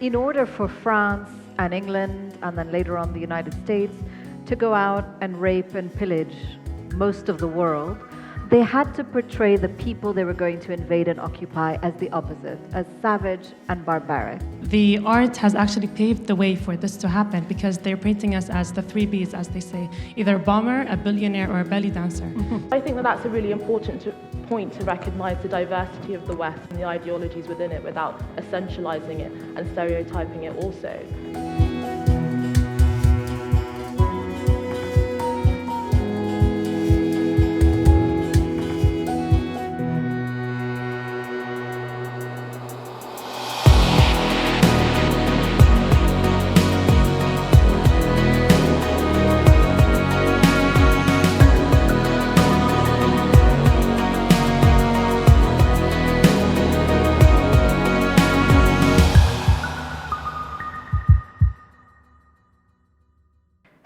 In order for France and England, and then later on the United States, to go out and rape and pillage most of the world, they had to portray the people they were going to invade and occupy as the opposite, as savage and barbaric. The art has actually paved the way for this to happen because they're painting us as the three Bs, as they say, either a bomber, a billionaire, or a belly dancer. I think that that's a really important point to recognize the diversity of the West and the ideologies within it without essentializing it and stereotyping it also.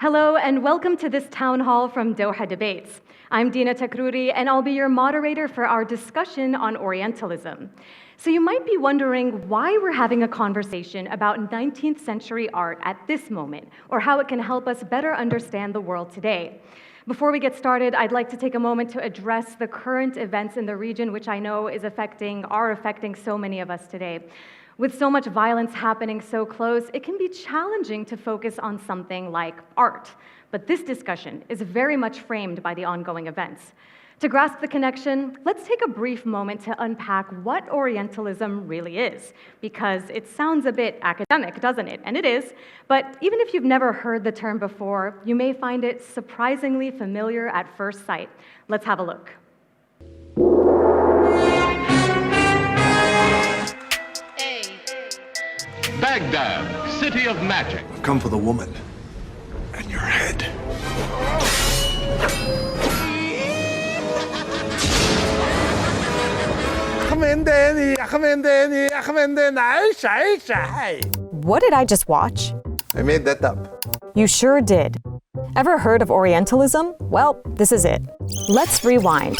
Hello and welcome to this town hall from Doha Debates. I'm Dina Takruri and I'll be your moderator for our discussion on Orientalism. So you might be wondering why we're having a conversation about 19th century art at this moment, or how it can help us better understand the world today. Before we get started, I'd like to take a moment to address the current events in the region, which I know are affecting so many of us today. With so much violence happening so close, it can be challenging to focus on something like art. But this discussion is very much framed by the ongoing events. To grasp the connection, let's take a brief moment to unpack what Orientalism really is, because it sounds a bit academic, doesn't it? And it is, but even if you've never heard the term before, you may find it surprisingly familiar at first sight. Let's have a look. Baghdad, city of magic. I've come for the woman and your head. What did I just watch? I made that up. You sure did. Ever heard of Orientalism? Well, this is it. Let's rewind.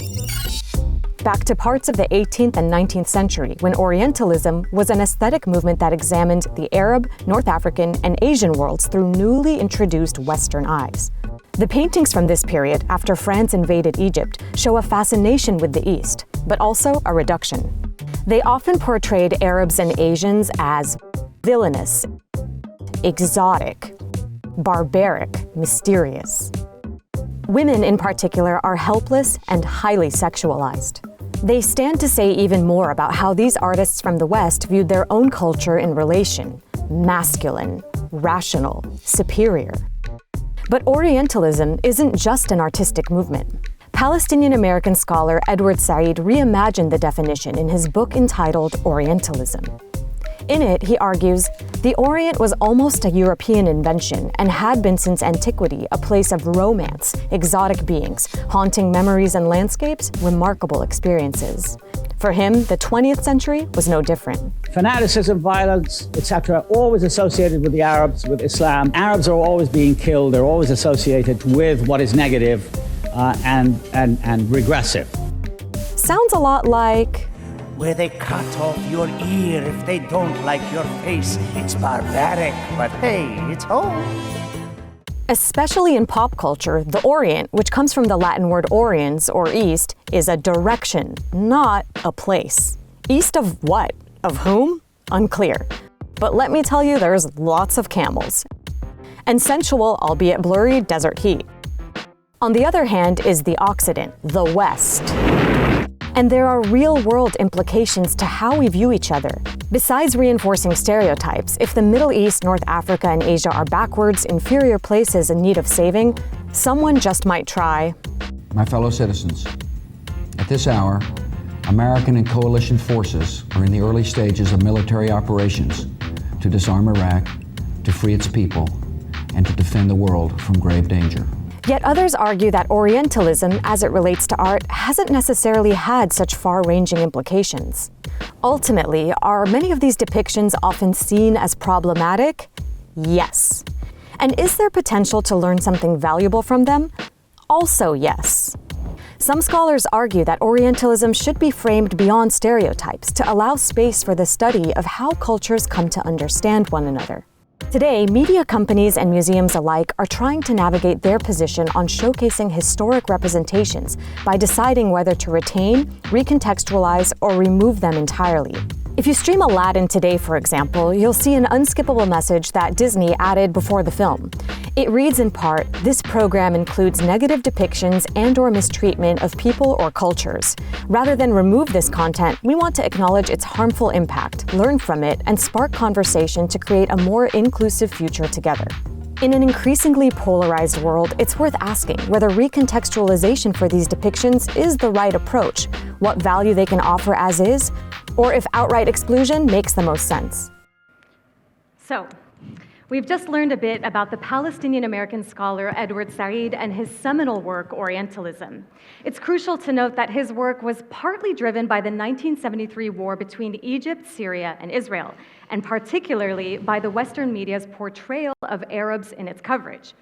Back to parts of the 18th and 19th century, when Orientalism was an aesthetic movement that examined the Arab, North African, and Asian worlds through newly introduced Western eyes. The paintings from this period, after France invaded Egypt, show a fascination with the East, but also a reduction. They often portrayed Arabs and Asians as villainous, exotic, barbaric, mysterious. Women in particular are helpless and highly sexualized. They stand to say even more about how these artists from the West viewed their own culture in relation, masculine, rational, superior. But Orientalism isn't just an artistic movement. Palestinian American scholar Edward Said reimagined the definition in his book entitled Orientalism. In it, he argues, the Orient was almost a European invention and had been since antiquity a place of romance, exotic beings, haunting memories and landscapes, remarkable experiences. For him, the 20th century was no different. Fanaticism, violence, etc., always associated with the Arabs, with Islam. Arabs are always being killed. They're always associated with what is negative and regressive. Sounds a lot like where they cut off your ear if they don't like your face. It's barbaric, but hey, it's home. Especially in pop culture, the Orient, which comes from the Latin word oriens, or east, is a direction, not a place. East of what? Of whom? Unclear. But let me tell you, there's lots of camels. And sensual, albeit blurry, desert heat. On the other hand is the Occident, the West. And there are real-world implications to how we view each other. Besides reinforcing stereotypes, if the Middle East, North Africa, and Asia are backwards, inferior places in need of saving, someone just might try. My fellow citizens, at this hour, American and coalition forces are in the early stages of military operations to disarm Iraq, to free its people, and to defend the world from grave danger. Yet others argue that Orientalism, as it relates to art, hasn't necessarily had such far-ranging implications. Ultimately, are many of these depictions often seen as problematic? Yes. And is there potential to learn something valuable from them? Also yes. Some scholars argue that Orientalism should be framed beyond stereotypes to allow space for the study of how cultures come to understand one another. Today, media companies and museums alike are trying to navigate their position on showcasing historic representations by deciding whether to retain, recontextualize, or remove them entirely. If you stream Aladdin today, for example, you'll see an unskippable message that Disney added before the film. It reads in part, "This program includes negative depictions and/or mistreatment of people or cultures. Rather than remove this content, we want to acknowledge its harmful impact, learn from it, and spark conversation to create a more inclusive future together." In an increasingly polarized world, it's worth asking whether recontextualization for these depictions is the right approach, what value they can offer as is, or if outright exclusion makes the most sense. So, we've just learned a bit about the Palestinian American scholar Edward Said and his seminal work, Orientalism. It's crucial to note that his work was partly driven by the 1973 war between Egypt, Syria, and Israel, and particularly by the Western media's portrayal of Arabs in its coverage.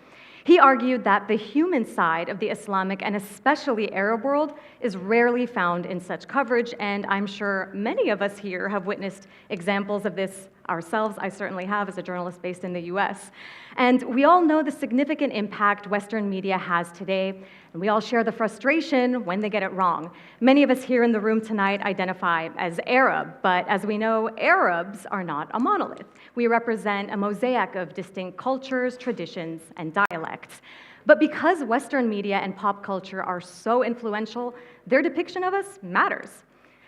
He argued that the human side of the Islamic and especially Arab world is rarely found in such coverage, and I'm sure many of us here have witnessed examples of this ourselves. I certainly have as a journalist based in the US. And we all know the significant impact Western media has today, and we all share the frustration when they get it wrong. Many of us here in the room tonight identify as Arab, but as we know, Arabs are not a monolith. We represent a mosaic of distinct cultures, traditions, and dialects. But because Western media and pop culture are so influential, their depiction of us matters.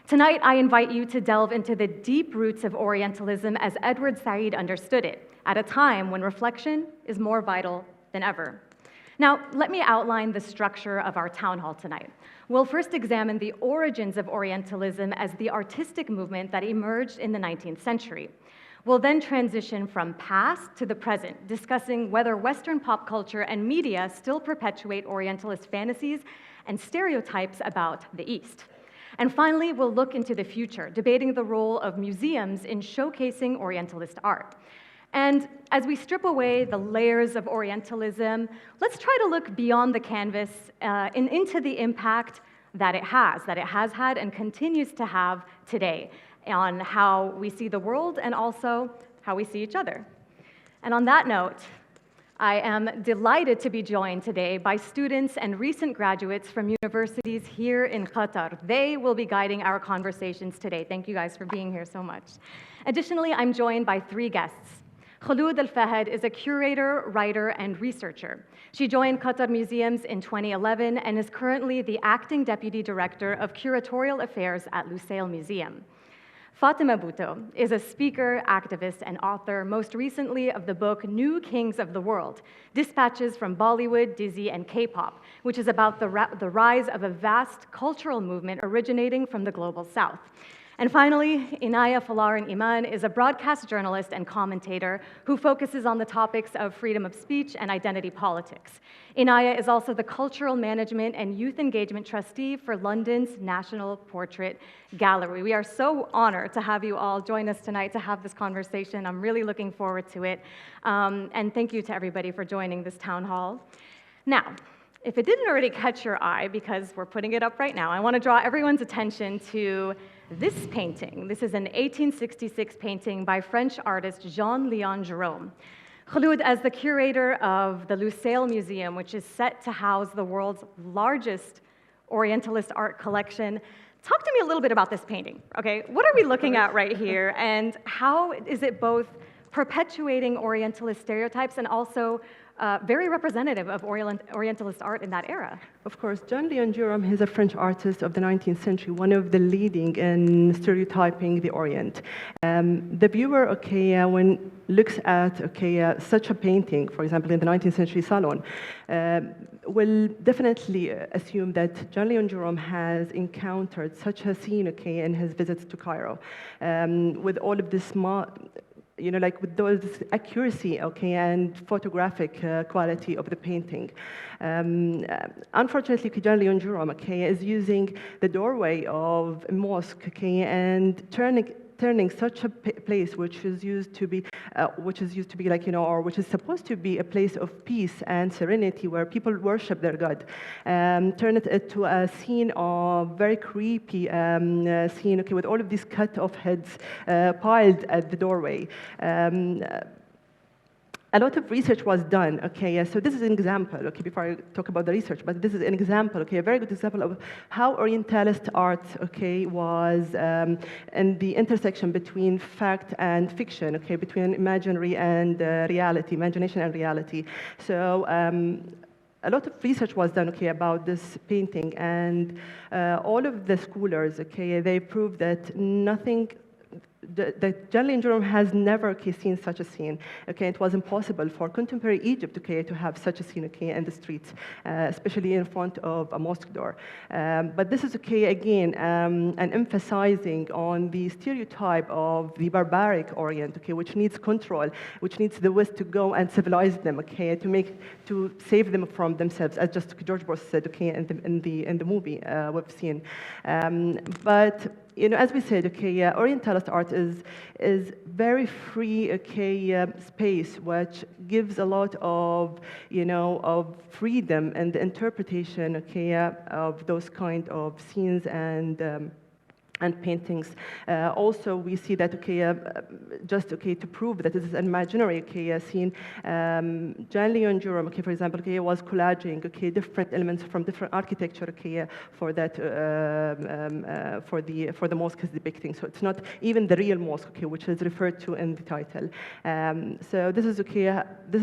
Tonight, I invite you to delve into the deep roots of Orientalism as Edward Said understood it, at a time when reflection is more vital than ever. Now, let me outline the structure of our town hall tonight. We'll first examine the origins of Orientalism as the artistic movement that emerged in the 19th century. We'll then transition from past to the present, discussing whether Western pop culture and media still perpetuate Orientalist fantasies and stereotypes about the East. And finally, we'll look into the future, debating the role of museums in showcasing Orientalist art. And as we strip away the layers of Orientalism, let's try to look beyond the canvas and into the impact that it has had and continues to have today on how we see the world and also how we see each other. And on that note, I am delighted to be joined today by students and recent graduates from universities here in Qatar. They will be guiding our conversations today. Thank you guys for being here so much. Additionally, I'm joined by three guests. Kholood Al-Fahad is a curator, writer, and researcher. She joined Qatar Museums in 2011 and is currently the acting deputy director of curatorial affairs at Lusail Museum. Fatima Bhutto is a speaker, activist, and author, most recently of the book New Kings of the World, Dispatches from Bollywood, Dizzy, and K-pop, which is about the rise of a vast cultural movement originating from the global south. And finally, Inaya Folarin Iman is a broadcast journalist and commentator who focuses on the topics of freedom of speech and identity politics. Inaya is also the Cultural Management and Youth Engagement Trustee for London's National Portrait Gallery. We are so honored to have you all join us tonight to have this conversation. I'm really looking forward to it. And thank you to everybody for joining this town hall. Now, if it didn't already catch your eye, because we're putting it up right now, I want to draw everyone's attention to this painting. This is an 1866 painting by French artist Jean-Léon Gérôme. Kholood, as the curator of the Lusail Museum, which is set to house the world's largest Orientalist art collection, talk to me a little bit about this painting, okay? What are we looking at right here, and how is it both perpetuating Orientalist stereotypes and also very representative of Orientalist art in that era? Of course, Jean-Léon Gérôme is a French artist of the 19th century, one of the leading in stereotyping the Orient. The viewer, when looks at such a painting, for example, in the 19th century salon, will definitely assume that Jean-Léon Gérôme has encountered such a scene, in his visits to Cairo, with all of this with those accuracy, and photographic quality of the painting. Unfortunately, Jean-Léon Gérôme, is using the doorway of a mosque, and turning turning such a place which is used to be like, or which is supposed to be a place of peace and serenity where people worship their God, turn it into a scene of very creepy scene, with all of these cut-off heads piled at the doorway. A lot of research was done, so this is an example, before I talk about the research, but this is an example, a very good example of how Orientalist art, was in the intersection between fact and fiction, between imaginary and reality, imagination and reality. So a lot of research was done, about this painting, and all of the scholars, they proved that nothing. That Janley and Jerome has never seen such a scene. It was impossible for contemporary Egypt to have such a scene in the streets, especially in front of a mosque door. But this is again an emphasizing on the stereotype of the barbaric Orient, which needs control, which needs the West to go and civilize them, to save them from themselves, as just George Bush said, in the movie we've seen. But as we said, Orientalist art is very free, space, which gives a lot of, of freedom and the interpretation, of those kind of scenes and paintings. Also, we see that, just to prove that this is an imaginary scene, Janley and Jerome, for example, was collaging different elements from different architecture for that for the mosque is depicting. So it's not even the real mosque, which is referred to in the title. So this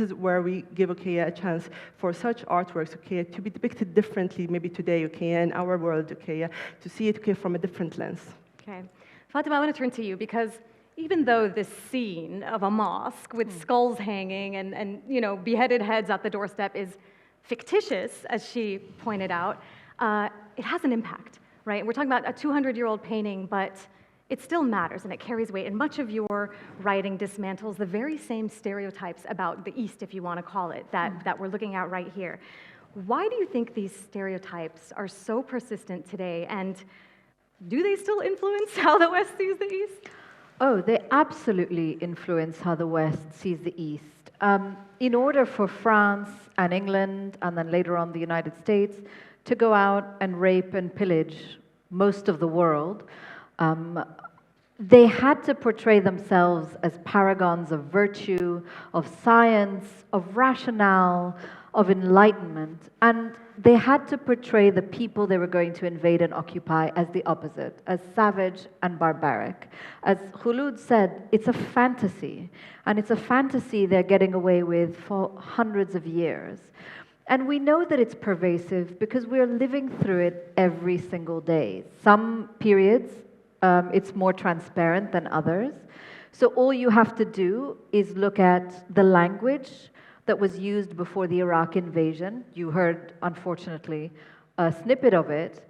is where we give a chance for such artworks to be depicted differently, maybe today, in our world, to see it from a different lens. Okay. Fatima, I want to turn to you because even though this scene of a mosque with skulls hanging and beheaded heads at the doorstep is fictitious, as she pointed out, it has an impact, right? We're talking about a 200-year-old painting, but it still matters and it carries weight. And much of your writing dismantles the very same stereotypes about the East, if you want to call it, that we're looking at right here. Why do you think these stereotypes are so persistent today, and do they still influence how the West sees the East? Oh, they absolutely influence how the West sees the East. In order for France and England, and then later on the United States, to go out and rape and pillage most of the world, they had to portray themselves as paragons of virtue, of science, of rationale, of enlightenment, and they had to portray the people they were going to invade and occupy as the opposite, as savage and barbaric. As Kholood said, it's a fantasy, and it's a fantasy they're getting away with for hundreds of years. And we know that it's pervasive because we're living through it every single day. Some periods, it's more transparent than others. So all you have to do is look at the language that was used before the Iraq invasion. You heard, unfortunately, a snippet of it.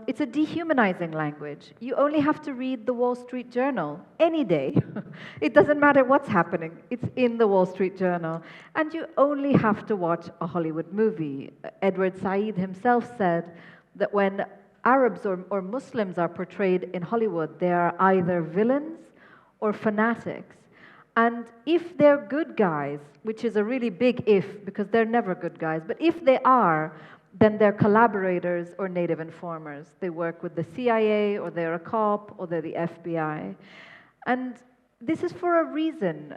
It's a dehumanizing language. You only have to read the Wall Street Journal any day. It doesn't matter what's happening. It's in the Wall Street Journal. And you only have to watch a Hollywood movie. Edward Said himself said that when Arabs or Muslims are portrayed in Hollywood, they are either villains or fanatics. And if they're good guys, which is a really big if, because they're never good guys, but if they are, then they're collaborators or native informers. They work with the CIA, or they're a cop, or they're the FBI. And this is for a reason.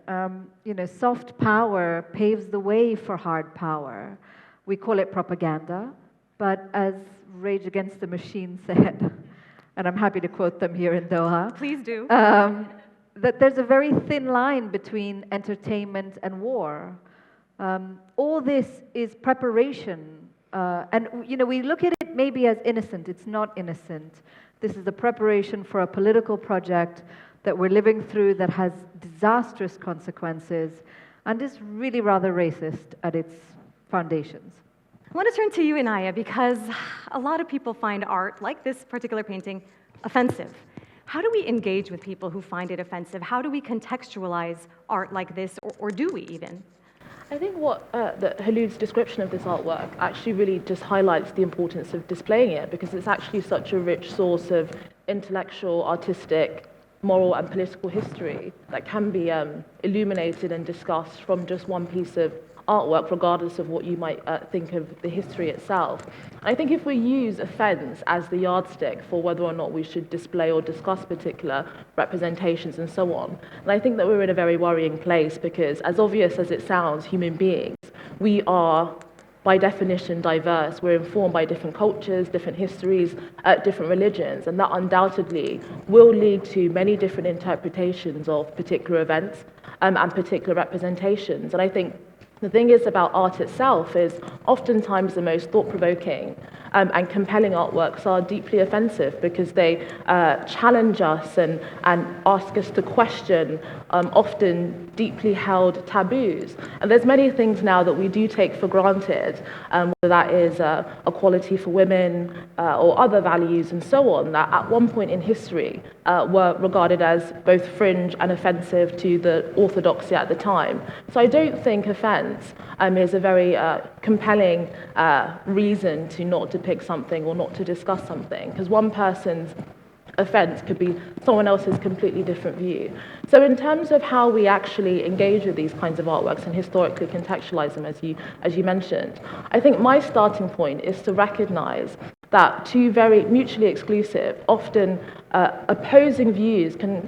Soft power paves the way for hard power. We call it propaganda, but as Rage Against the Machine said, and I'm happy to quote them here in Doha. Please do. That there's a very thin line between entertainment and war. All this is preparation. And we look at it maybe as innocent. It's not innocent. This is a preparation for a political project that we're living through that has disastrous consequences and is really rather racist at its foundations. I want to turn to you, Inaya, because a lot of people find art, like this particular painting, offensive. How do we engage with people who find it offensive? How do we contextualize art like this, or do we even? I think what Kholood's description of this artwork actually really just highlights the importance of displaying it, because it's actually such a rich source of intellectual, artistic, moral and political history that can be illuminated and discussed from just one piece of artwork, regardless of what you might think of the history itself. And I think if we use offence as the yardstick for whether or not we should display or discuss particular representations and so on, and I think that we're in a very worrying place, because as obvious as it sounds, human beings, we are by definition diverse. We're informed by different cultures, different histories, different religions, and that undoubtedly will lead to many different interpretations of particular events and particular representations. And I think the thing is about art itself is oftentimes the most thought-provoking and compelling artworks are deeply offensive, because they challenge us and ask us to question often deeply held taboos. And there's many things now that we do take for granted, whether that is equality for women or other values and so on, that at one point in history were regarded as both fringe and offensive to the orthodoxy at the time. So I don't think offense is a very compelling reason to not depict something or not to discuss something, because one person's offense could be someone else's completely different view. So in terms of how we actually engage with these kinds of artworks and historically contextualize them, as you mentioned, I think my starting point is to recognize that two very mutually exclusive, often opposing views can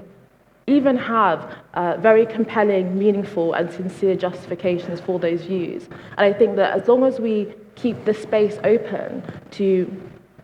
even have very compelling, meaningful, and sincere justifications for those views. And I think that as long as we keep the space open to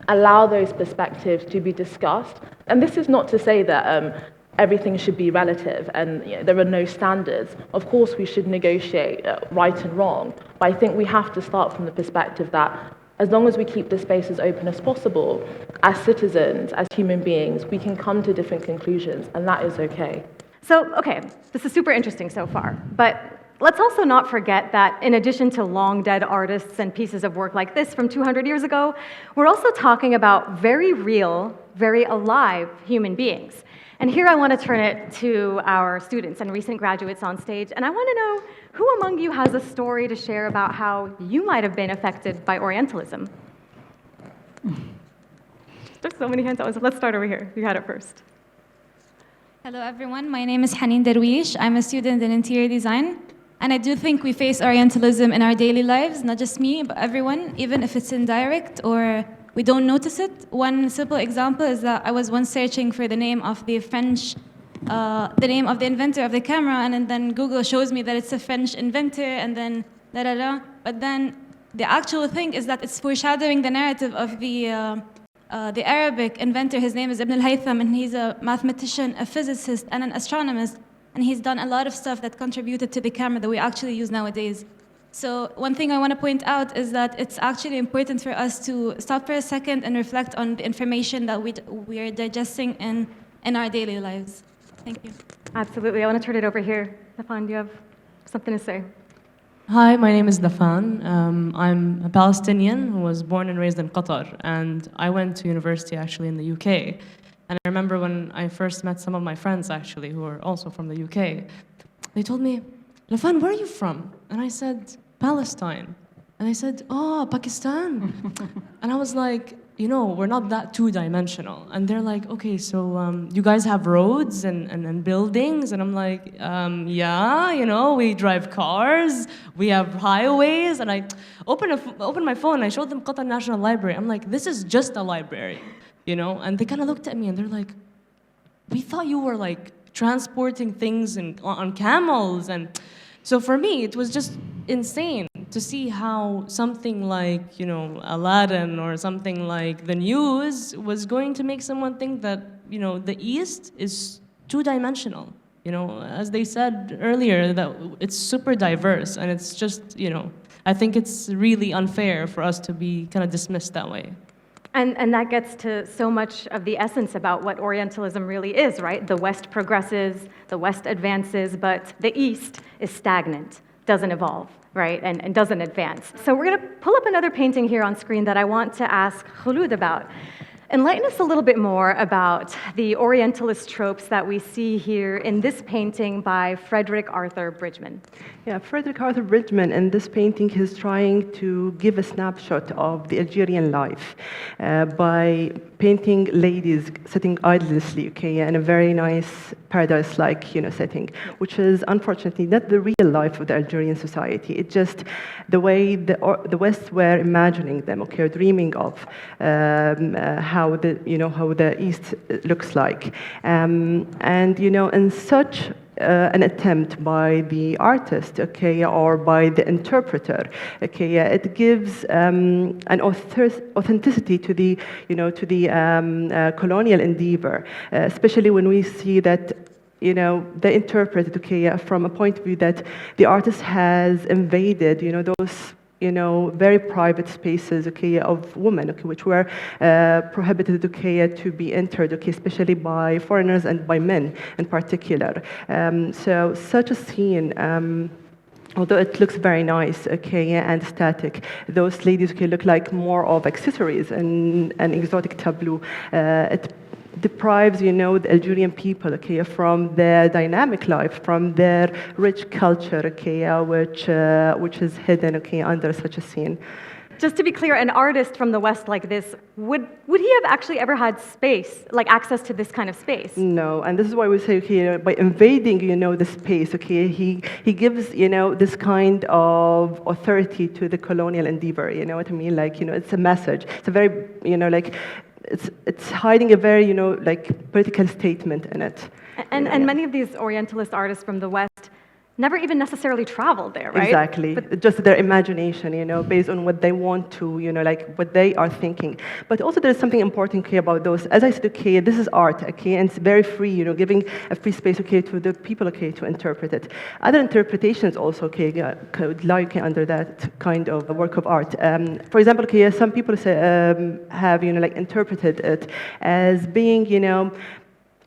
allow those perspectives to be discussed, and this is not to say that everything should be relative and there are no standards. Of course, we should negotiate right and wrong, but I think we have to start from the perspective that as long as we keep the space as open as possible, as citizens, as human beings, we can come to different conclusions, and that is okay. So, okay, this is super interesting so far, but let's also not forget that in addition to long-dead artists and pieces of work like this from 200 years ago, we're also talking about very real, very alive human beings. And here I want to turn it to our students and recent graduates on stage, and I want to know who among you has a story to share about how you might have been affected by Orientalism? There's so many hands. Let's start over here. You had it first. Hello, everyone. My name is Haneen Darwish. I'm a student in interior design. And I do think we face Orientalism in our daily lives, not just me, but everyone, even if it's indirect or we don't notice it. One simple example is that I was once searching for the name of the French, the name of the inventor of the camera, and then Google shows me that it's a French inventor, and then da-da-da. But then the actual thing is that it's foreshadowing the narrative of the Arabic inventor. His name is Ibn al-Haytham, and he's a mathematician, a physicist, and an astronomist. And he's done a lot of stuff that contributed to the camera that we actually use nowadays. So one thing I want to point out is that it's actually important for us to stop for a second and reflect on the information that we are digesting in our daily lives. Thank you. Absolutely. I want to turn it over here. Stefan, do you have something to say? Hi, my name is Dafan. I'm a Palestinian who was born and raised in Qatar, and I went to university actually in the UK. And I remember when I first met some of my friends actually who are also from the UK, they told me, Dafan, where are you from? And I said, Palestine. And they said, oh, Pakistan. And I was like, we're not that two-dimensional. And they're like, okay, so you guys have roads and buildings? And I'm like, yeah, we drive cars, we have highways. And I opened my phone, and I showed them Qatar National Library. I'm like, this is just a library, And they kind of looked at me, and they're like, we thought you were like transporting things on camels. And so for me, it was just insane to see how something like, Aladdin or something like the news was going to make someone think that, the East is two-dimensional. As they said earlier, that it's super diverse, and it's just, I think it's really unfair for us to be kind of dismissed that way. And that gets to so much of the essence about what Orientalism really is, right? The West progresses, the West advances, but the East is stagnant, doesn't evolve, right? And doesn't advance. So we're going to pull up another painting here on screen that I want to ask Kholood about. Enlighten us a little bit more about the Orientalist tropes that we see here in this painting by Frederick Arthur Bridgman. Yeah, Frederick Arthur Bridgman in this painting is trying to give a snapshot of the Algerian life by painting ladies sitting idlessly, okay, in a very nice paradise-like, setting, which is unfortunately not the real life of the Algerian society. It's just the way the West were imagining them, okay, or dreaming of how the East looks like, and in such an attempt by the artist, okay, or by the interpreter, okay, it gives an authenticity to the, colonial endeavor, especially when we see that, they interpret it, okay, from a point of view that the artist has invaded, those very private spaces, okay, of women, okay, which were prohibited, okay, to be entered, okay, especially by foreigners and by men in particular. So such a scene, although it looks very nice, okay, and static, those ladies, okay, look like more of accessories and an exotic tableau. It deprives, the Algerian people, okay, from their dynamic life, from their rich culture, okay, which is hidden, okay, under such a scene. Just to be clear, an artist from the West like this, would he have actually ever had space, like access to this kind of space? No, and this is why we say, okay, by invading, the space, okay, he gives, this kind of authority to the colonial endeavor, you know what I mean? Like, it's a message. It's a very, it's hiding a very, political statement in it. And many of these Orientalist artists from the West never even necessarily traveled there, right? Exactly. But just their imagination, based on what they want to, what they are thinking. But also there's something important, okay, about those. As I said, okay, this is art, okay, and it's very free, giving a free space, okay, to the people, okay, to interpret it. Other interpretations also, okay, could lie, okay, under that kind of work of art. For example, okay, some people say, have, interpreted it as being,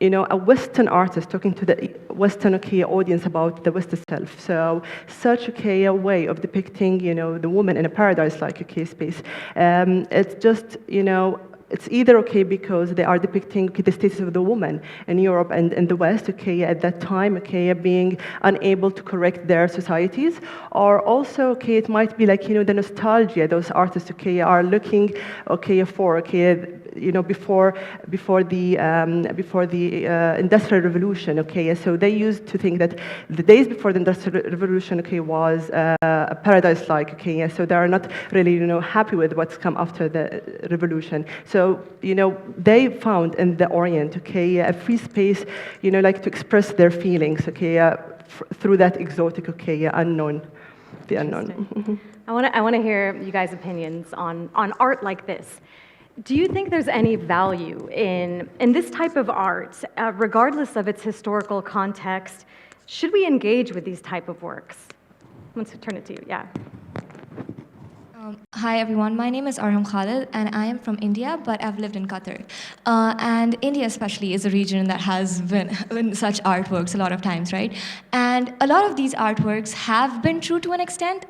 a Western artist talking to the Western, okay, audience about the West itself. So such, okay, a way of depicting, the woman in a paradise-like, okay, space. It's just, it's either, okay, because they are depicting, okay, the status of the woman in Europe and in the West, okay, at that time, okay, being unable to correct their societies, or also, okay, it might be like, the nostalgia those artists, okay, are looking, okay, for, okay, before the Industrial Revolution, okay, so they used to think that the days before the Industrial Revolution, okay, was a paradise-like, okay, so they are not really, happy with what's come after the revolution. So, they found in the Orient, okay, a free space, like to express their feelings, okay, through that exotic, okay, unknown, the unknown. I want to hear you guys' opinions on art like this. Do you think there's any value in this type of art, regardless of its historical context? Should we engage with these type of works? Let's turn it to you, yeah. Hi everyone, my name is Arham Khalid and I am from India, but I've lived in Qatar. And India especially is a region that has been in such artworks a lot of times, right? And a lot of these artworks have been true to an extent,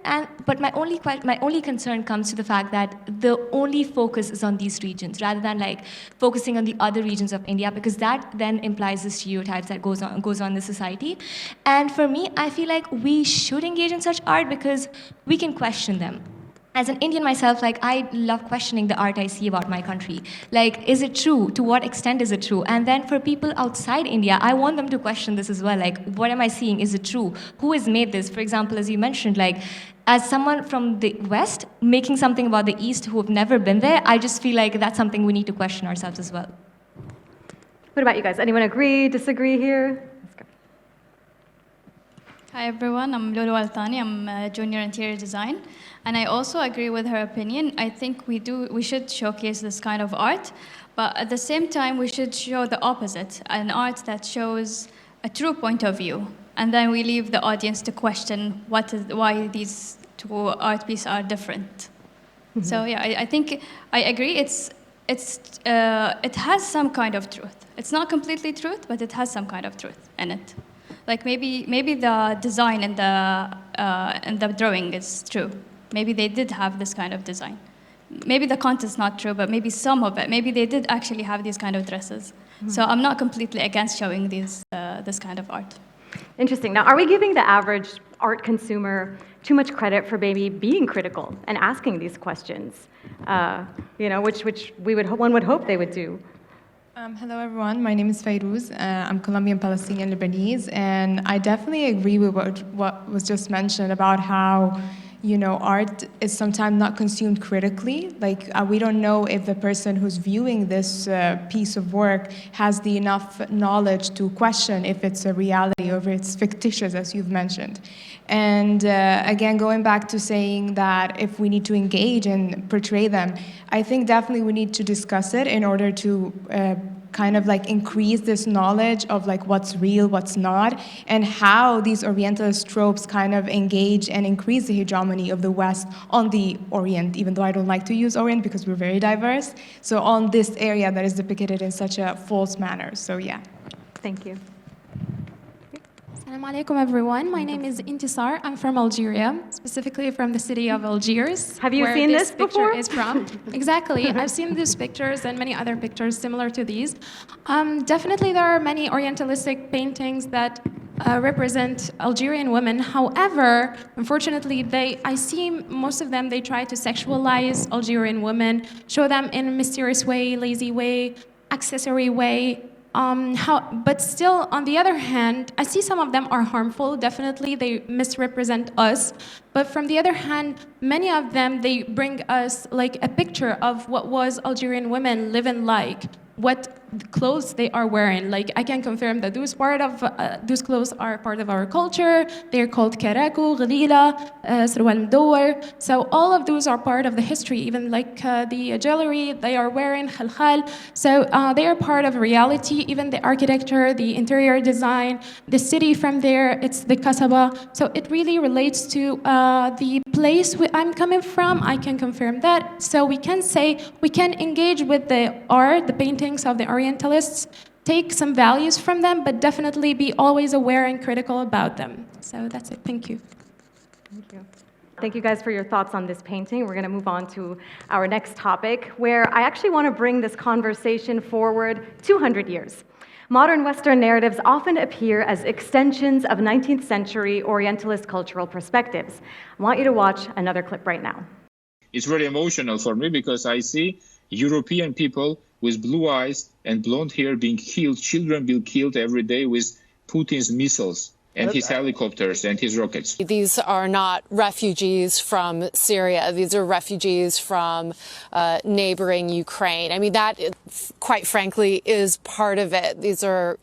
but my only concern comes to the fact that the only focus is on these regions rather than like focusing on the other regions of India, because that then implies the stereotypes that goes on in the society. And for me, I feel like we should engage in such art because we can question them. As an Indian myself, like, I love questioning the art I see about my country. Like, is it true? To what extent is it true? And then for people outside India, I want them to question this as well. Like, what am I seeing? Is it true? Who has made this? For example, as you mentioned, like, as someone from the West making something about the East who have never been there, I just feel like that's something we need to question ourselves as well. What about you guys? Anyone agree, disagree here? Hi everyone, I'm Lulu Al-Thani, I'm a junior interior design, and I also agree with her opinion. I think we should showcase this kind of art, but at the same time we should show the opposite, an art that shows a true point of view, and then we leave the audience to question why these two art pieces are different. Mm-hmm. So yeah, I think I agree. It has some kind of truth. It's not completely truth, but it has some kind of truth in it. Like maybe the design and the drawing is true. Maybe they did have this kind of design, maybe the content's not true, but maybe some of it, maybe they did actually have these kind of dresses. So I'm not completely against showing this kind of art. Interesting. Now, are we giving the average art consumer too much credit for maybe being critical and asking these questions? Which one would hope they would do. Hello, everyone. My name is Fayrouz. I'm Colombian, Palestinian, Lebanese, and I definitely agree with what was just mentioned about how, art is sometimes not consumed critically. Like, we don't know if the person who's viewing this piece of work has the enough knowledge to question if it's a reality or if it's fictitious, as you've mentioned. And again, going back to saying that if we need to engage and portray them, I think definitely we need to discuss it in order to kind of like increase this knowledge of like what's real, what's not, and how these Orientalist tropes kind of engage and increase the hegemony of the West on the Orient, even though I don't like to use Orient because we're very diverse. So on this area that is depicted in such a false manner. So yeah. Thank you. Assalamu alaikum, everyone. My name is Intisar. I'm from Algeria, specifically from the city of Algiers. Have you seen this before? Is from. Exactly. I've seen these pictures and many other pictures similar to these. Definitely, there are many Orientalistic paintings that represent Algerian women. However, unfortunately, I see most of them, they try to sexualize Algerian women, show them in a mysterious way, lazy way, accessory way. But still, on the other hand, I see some of them are harmful. Definitely, they misrepresent us. But from the other hand, many of them, they bring us like a picture of what was Algerian women living like, what clothes they are wearing. Like, I can confirm that those clothes are part of our culture. They're called karaku, ghalila, sarwal mdawar. So all of those are part of the history, even like the jewelry they are wearing, khalkhal. So they are part of reality, even the architecture, the interior design, the city from there, it's the kasaba. So it really relates to the place I'm coming from. I can confirm that. So we can say, we can engage with the art, the paintings of the Orientalists, take some values from them, but definitely be always aware and critical about them. So that's it. Thank you. Thank you. Thank you guys for your thoughts on this painting. We're going to move on to our next topic, where I actually want to bring this conversation forward 200 years. Modern Western narratives often appear as extensions of 19th century Orientalist cultural perspectives. I want you to watch another clip right now. It's very emotional for me because I see European people with blue eyes and blonde hair being killed, children being killed every day with Putin's missiles and his helicopters and his rockets. These are not refugees from Syria. These are refugees from neighboring Ukraine. I mean, that, quite frankly, is part of it. These are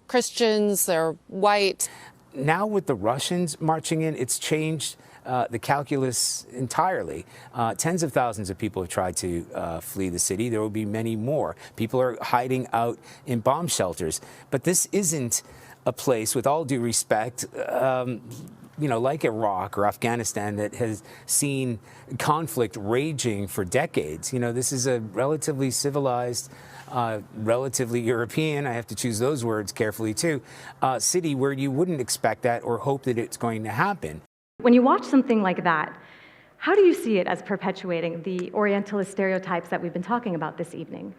Christians, they're white. Now with the Russians marching in, it's changed the calculus entirely. Tens of thousands of people have tried to flee the city. There will be many more. People are hiding out in bomb shelters. But this isn't a place, with all due respect, like Iraq or Afghanistan, that has seen conflict raging for decades. This is a relatively civilized, relatively European, I have to choose those words carefully too, city where you wouldn't expect that or hope that it's going to happen. When you watch something like that, how do you see it as perpetuating the Orientalist stereotypes that we've been talking about this evening?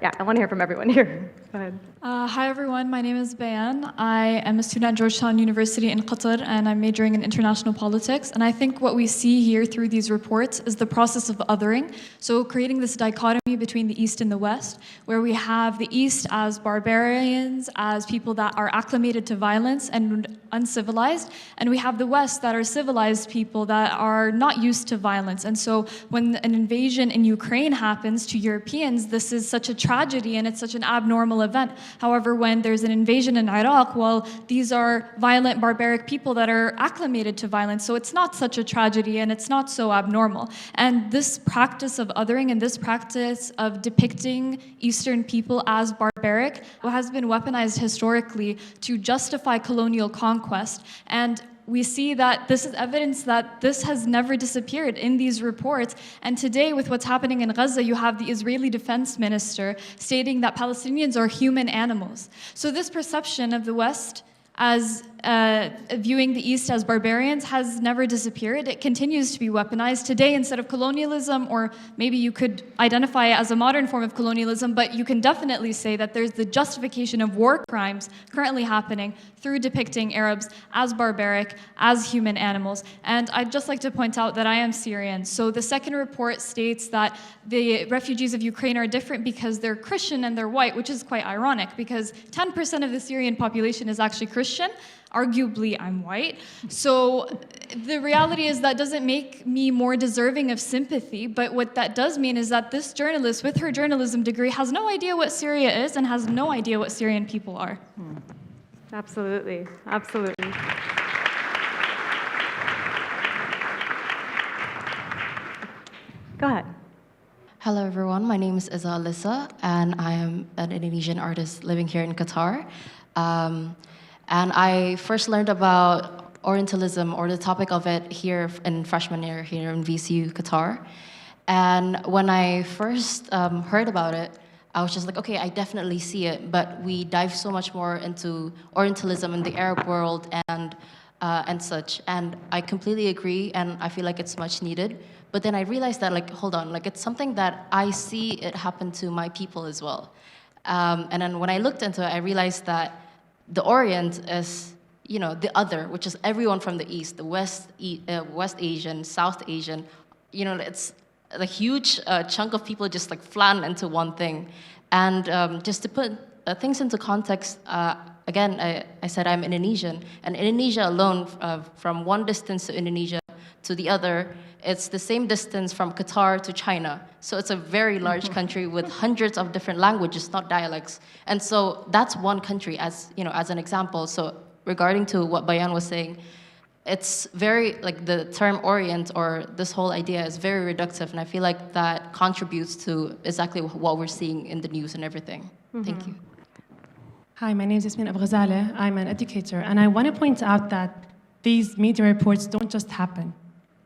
Yeah, I want to hear from everyone here. Go ahead. Hi, everyone. My name is Bayan. I am a student at Georgetown University in Qatar, and I'm majoring in international politics. And I think what we see here through these reports is the process of othering. So creating this dichotomy between the East and the West, where we have the East as barbarians, as people that are acclimated to violence and uncivilized, and we have the West that are civilized people that are not used to violence. And so when an invasion in Ukraine happens to Europeans, this is such a tragedy and it's such an abnormal event. However, when there's an invasion in Iraq, well, these are violent, barbaric people that are acclimated to violence, so it's not such a tragedy and it's not so abnormal. And this practice of othering and this practice of depicting Eastern people as barbaric has been weaponized historically to justify colonial conquest. And we see that this is evidence that this has never disappeared in these reports. And today, with what's happening in Gaza, you have the Israeli defense minister stating that Palestinians are human animals. So this perception of the West as viewing the East as barbarians has never disappeared. It continues to be weaponized today instead of colonialism, or maybe you could identify it as a modern form of colonialism, but you can definitely say that there's the justification of war crimes currently happening through depicting Arabs as barbaric, as human animals. And I'd just like to point out that I am Syrian. So the second report states that the refugees of Ukraine are different because they're Christian and they're white, which is quite ironic because 10% of the Syrian population is actually Christian. Arguably, I'm white. So the reality is that doesn't make me more deserving of sympathy, but what that does mean is that this journalist with her journalism degree has no idea what Syria is and has no idea what Syrian people are. Absolutely, absolutely. Go ahead. Hello, everyone. My name is Iza Alissa, and I am an Indonesian artist living here in Qatar. And I first learned about Orientalism, or the topic of it, here in freshman year here in VCU Qatar. And when I first heard about it, I was just like, okay, I definitely see it, but we dive so much more into Orientalism in the Arab world and such. And I completely agree, and I feel like it's much needed. But then I realized that, like, hold on, like, it's something that I see it happen to my people as well. And then when I looked into it, I realized that the Orient is, you know, the other, which is everyone from the East, the West Asian, South Asian. You know, it's a huge chunk of people just like flan into one thing. And just to put things into context, again, I said I'm Indonesian, and Indonesia alone, from one distance to Indonesia to the other, it's the same distance from Qatar to China. So it's a very large country with hundreds of different languages, not dialects. And so that's one country, as you know, as an example. So regarding to what Bayan was saying, it's very, like, the term Orient, or this whole idea, is very reductive, and I feel like that contributes to exactly what we're seeing in the news and everything. Thank you. Hi, my name is Yasmin Abu Ghazaleh. I'm an educator, and I want to point out that these media reports don't just happen.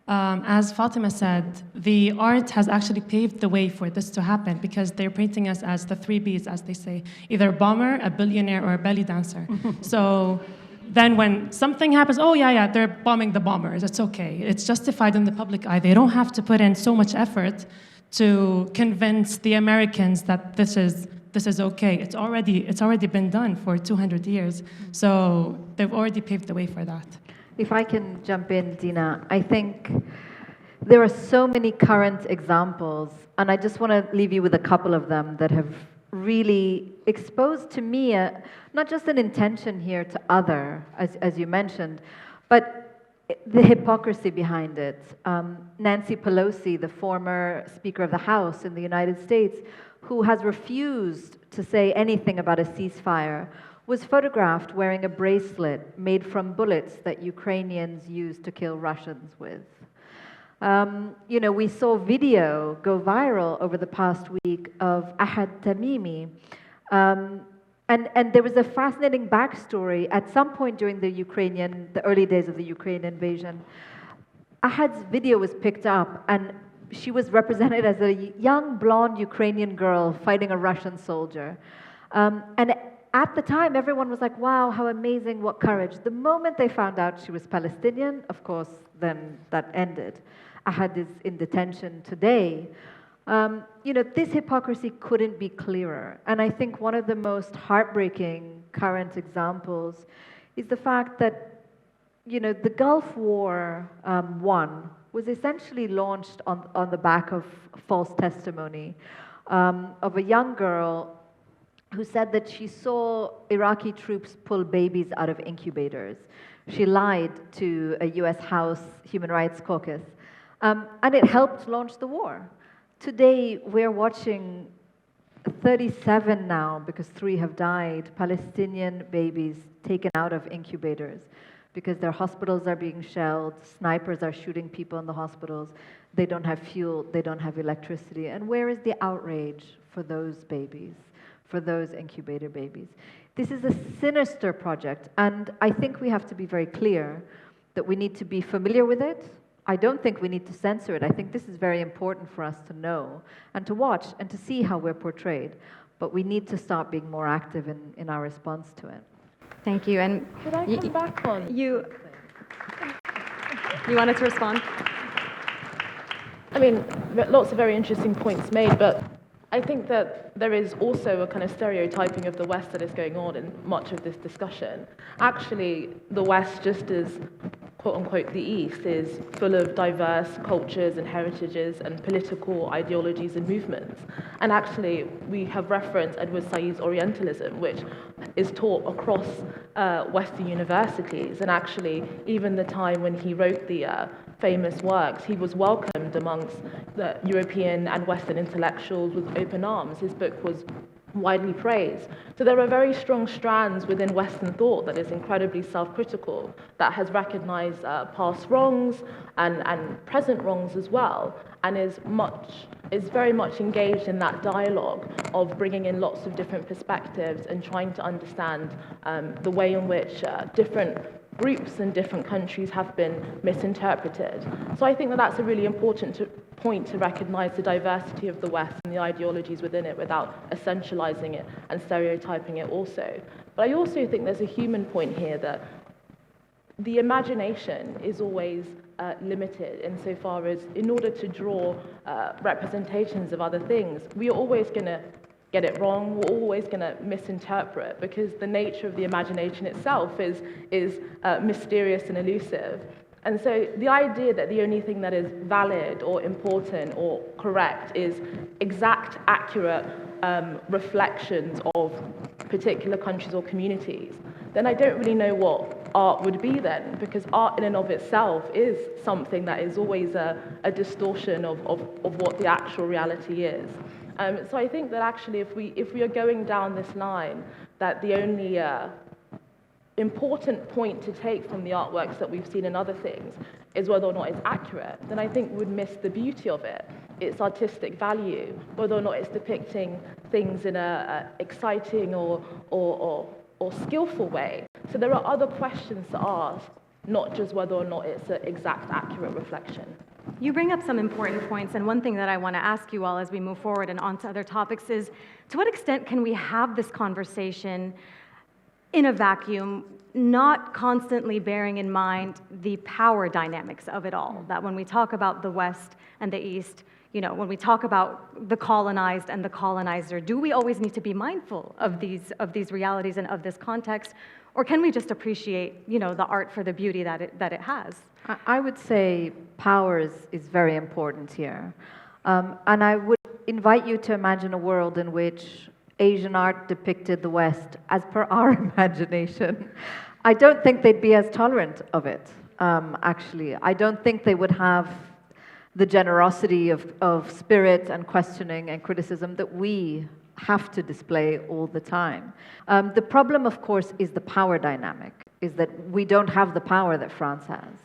As Fatima said, the art has actually paved the way for this to happen, because they're painting us as the three Bs, as they say, either a bomber, a billionaire, or a belly dancer. So then when something happens, oh yeah, they're bombing the bombers, it's okay. It's justified in the public eye. They don't have to put in so much effort to convince the Americans that this is okay. It's already been done for 200 years. So they've already paved the way for that. If I can jump in, Dina, I think there are so many current examples, and I just want to leave you with a couple of them that have really exposed to me not just an intention here to other, as you mentioned, but the hypocrisy behind it. Nancy Pelosi, the former Speaker of the House in the United States, who has refused to say anything about a ceasefire, was photographed wearing a bracelet made from bullets that Ukrainians used to kill Russians with. You know, we saw video go viral over the past week of Ahad Tamimi. And there was a fascinating backstory. At some point during the early days of the Ukraine invasion, Ahad's video was picked up, and she was represented as a young blonde Ukrainian girl fighting a Russian soldier. And at the time, everyone was like, wow, how amazing, what courage. The moment they found out she was Palestinian, of course, then that ended. Ahad is in detention today. You know, this hypocrisy couldn't be clearer. And I think one of the most heartbreaking current examples is the fact that, you know, the Gulf War I was essentially launched on the back of false testimony of a young girl who said that she saw Iraqi troops pull babies out of incubators. She lied to a US House Human Rights Caucus, and it helped launch the war. Today, we're watching 37 now, because 3 have died, Palestinian babies taken out of incubators because their hospitals are being shelled, snipers are shooting people in the hospitals, they don't have fuel, they don't have electricity. And where is the outrage for those babies, for those incubator babies? This is a sinister project, and I think we have to be very clear that we need to be familiar with it. I don't think we need to censor it. I think this is very important for us to know and to watch and to see how we're portrayed. But we need to start being more active in our response to it. Thank you. And could I come back on? You wanted to respond? I mean, lots of very interesting points made, but I think that there is also a kind of stereotyping of the West that is going on in much of this discussion. Actually, the West, just as quote-unquote the East, is full of diverse cultures and heritages and political ideologies and movements. And actually, we have referenced Edward Said's Orientalism, which is taught across Western universities. And actually, even the time when he wrote the famous works, he was welcomed amongst the European and Western intellectuals with open arms. His book was widely praised. So there are very strong strands within Western thought that is incredibly self-critical, that has recognized past wrongs and present wrongs as well, and is very much engaged in that dialogue of bringing in lots of different perspectives and trying to understand the way in which different groups in different countries have been misinterpreted. So I think that that's a really important point to recognize the diversity of the West and the ideologies within it without essentializing it and stereotyping it also. But I also think there's a human point here that the imagination is always limited insofar as in order to draw representations of other things, we are always going to get it wrong, we're always going to misinterpret, because the nature of the imagination itself is mysterious and elusive. And so the idea that the only thing that is valid or important or correct is exact, accurate reflections of particular countries or communities, then I don't really know what art would be then, because art in and of itself is something that is always a distortion of what the actual reality is. So I think that actually if we are going down this line, that the only important point to take from the artworks that we've seen in other things is whether or not it's accurate, then I think we would miss the beauty of it, its artistic value, whether or not it's depicting things in a exciting or skillful way. So there are other questions to ask, not just whether or not it's an exact, accurate reflection. You bring up some important points, and one thing that I want to ask you all as we move forward and on to other topics is, to what extent can we have this conversation in a vacuum, not constantly bearing in mind the power dynamics of it all? That when we talk about the West and the East, when we talk about the colonized and the colonizer, do we always need to be mindful of these realities and of this context? Or can we just appreciate, the art for the beauty that it has? I would say power is very important here. And I would invite you to imagine a world in which Asian art depicted the West as per our imagination. I don't think they'd be as tolerant of it, actually. I don't think they would have the generosity of spirit and questioning and criticism that we have to display all the time. The problem, of course, is the power dynamic, is that we don't have the power that France has.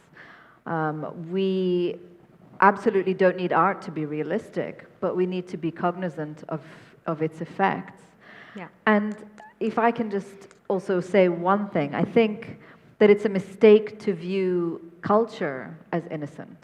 We absolutely don't need art to be realistic, but we need to be cognizant of its effects. Yeah. And if I can just also say one thing, I think that it's a mistake to view culture as innocent.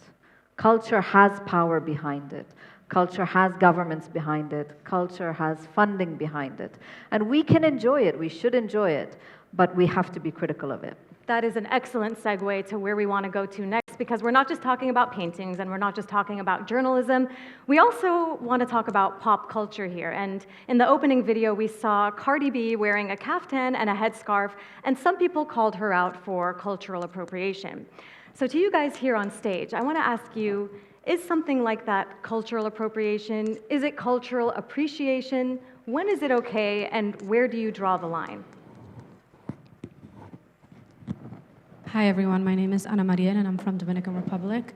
Culture has power behind it. Culture has governments behind it. Culture has funding behind it. And we can enjoy it, we should enjoy it, but we have to be critical of it. That is an excellent segue to where we want to go to next, because we're not just talking about paintings and we're not just talking about journalism. We also want to talk about pop culture here. And in the opening video, we saw Cardi B wearing a kaftan and a headscarf, and some people called her out for cultural appropriation. So to you guys here on stage, I want to ask you, is something like that cultural appropriation? Is it cultural appreciation? When is it okay, and where do you draw the line? Hi everyone, my name is Ana Maria and I'm from Dominican Republic.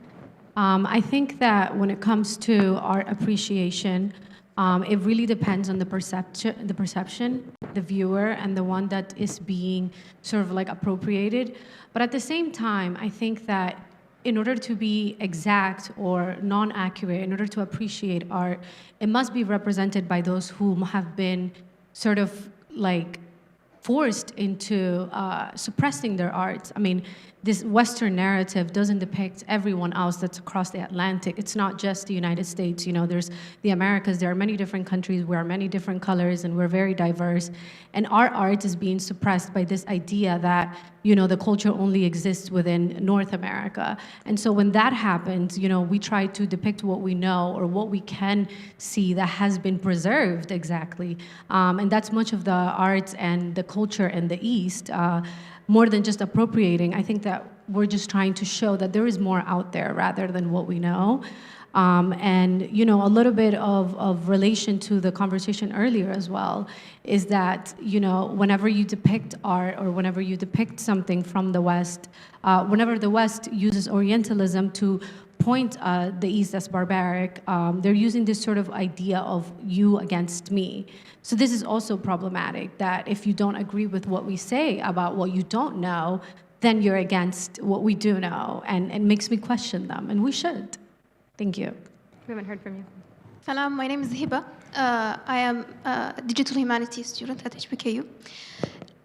I think that when it comes to art appreciation, it really depends on the perception, the viewer, and the one that is being sort of like appropriated. But at the same time, I think that in order to be exact or non-accurate, in order to appreciate art, it must be represented by those who have been sort of like forced into suppressing their art. I mean, this Western narrative doesn't depict everyone else that's across the Atlantic. It's not just the United States. You know, there's the Americas. There are many different countries. We are many different colors, and we're very diverse. And our art is being suppressed by this idea that, you know, the culture only exists within North America. And so when that happens, you know, we try to depict what we know or what we can see that has been preserved exactly. And that's much of the art and the culture in the East. More than just appropriating, I think that we're just trying to show that there is more out there rather than what we know. And, you know, a little bit of relation to the conversation earlier as well is that, you know, whenever you depict art or whenever you depict something from the West, whenever the West uses Orientalism to point the East as barbaric, they're using this sort of idea of you against me. So this is also problematic, that if you don't agree with what we say about what you don't know, then you're against what we do know, and it makes me question them, and we should. Thank you. We haven't heard from you. Salam, my name is Hiba. I am a digital humanities student at HBKU.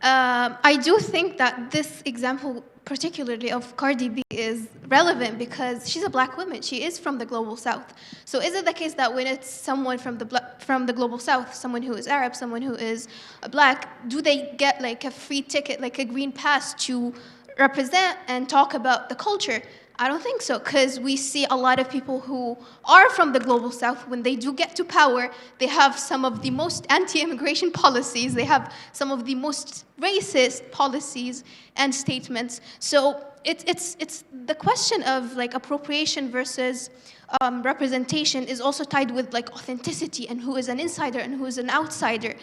I do think that this example, particularly of Cardi B, is relevant because she's a black woman. She is from the global south. So is it the case that when it's someone from the global south, someone who is Arab, someone who is black, do they get like a free ticket, like a green pass to represent and talk about the culture? I don't think so, because we see a lot of people who are from the global south, when they do get to power, they have some of the most anti-immigration policies, they have some of the most racist policies and statements. So it's the question of like appropriation versus representation is also tied with like authenticity and who is an insider and who is an outsider.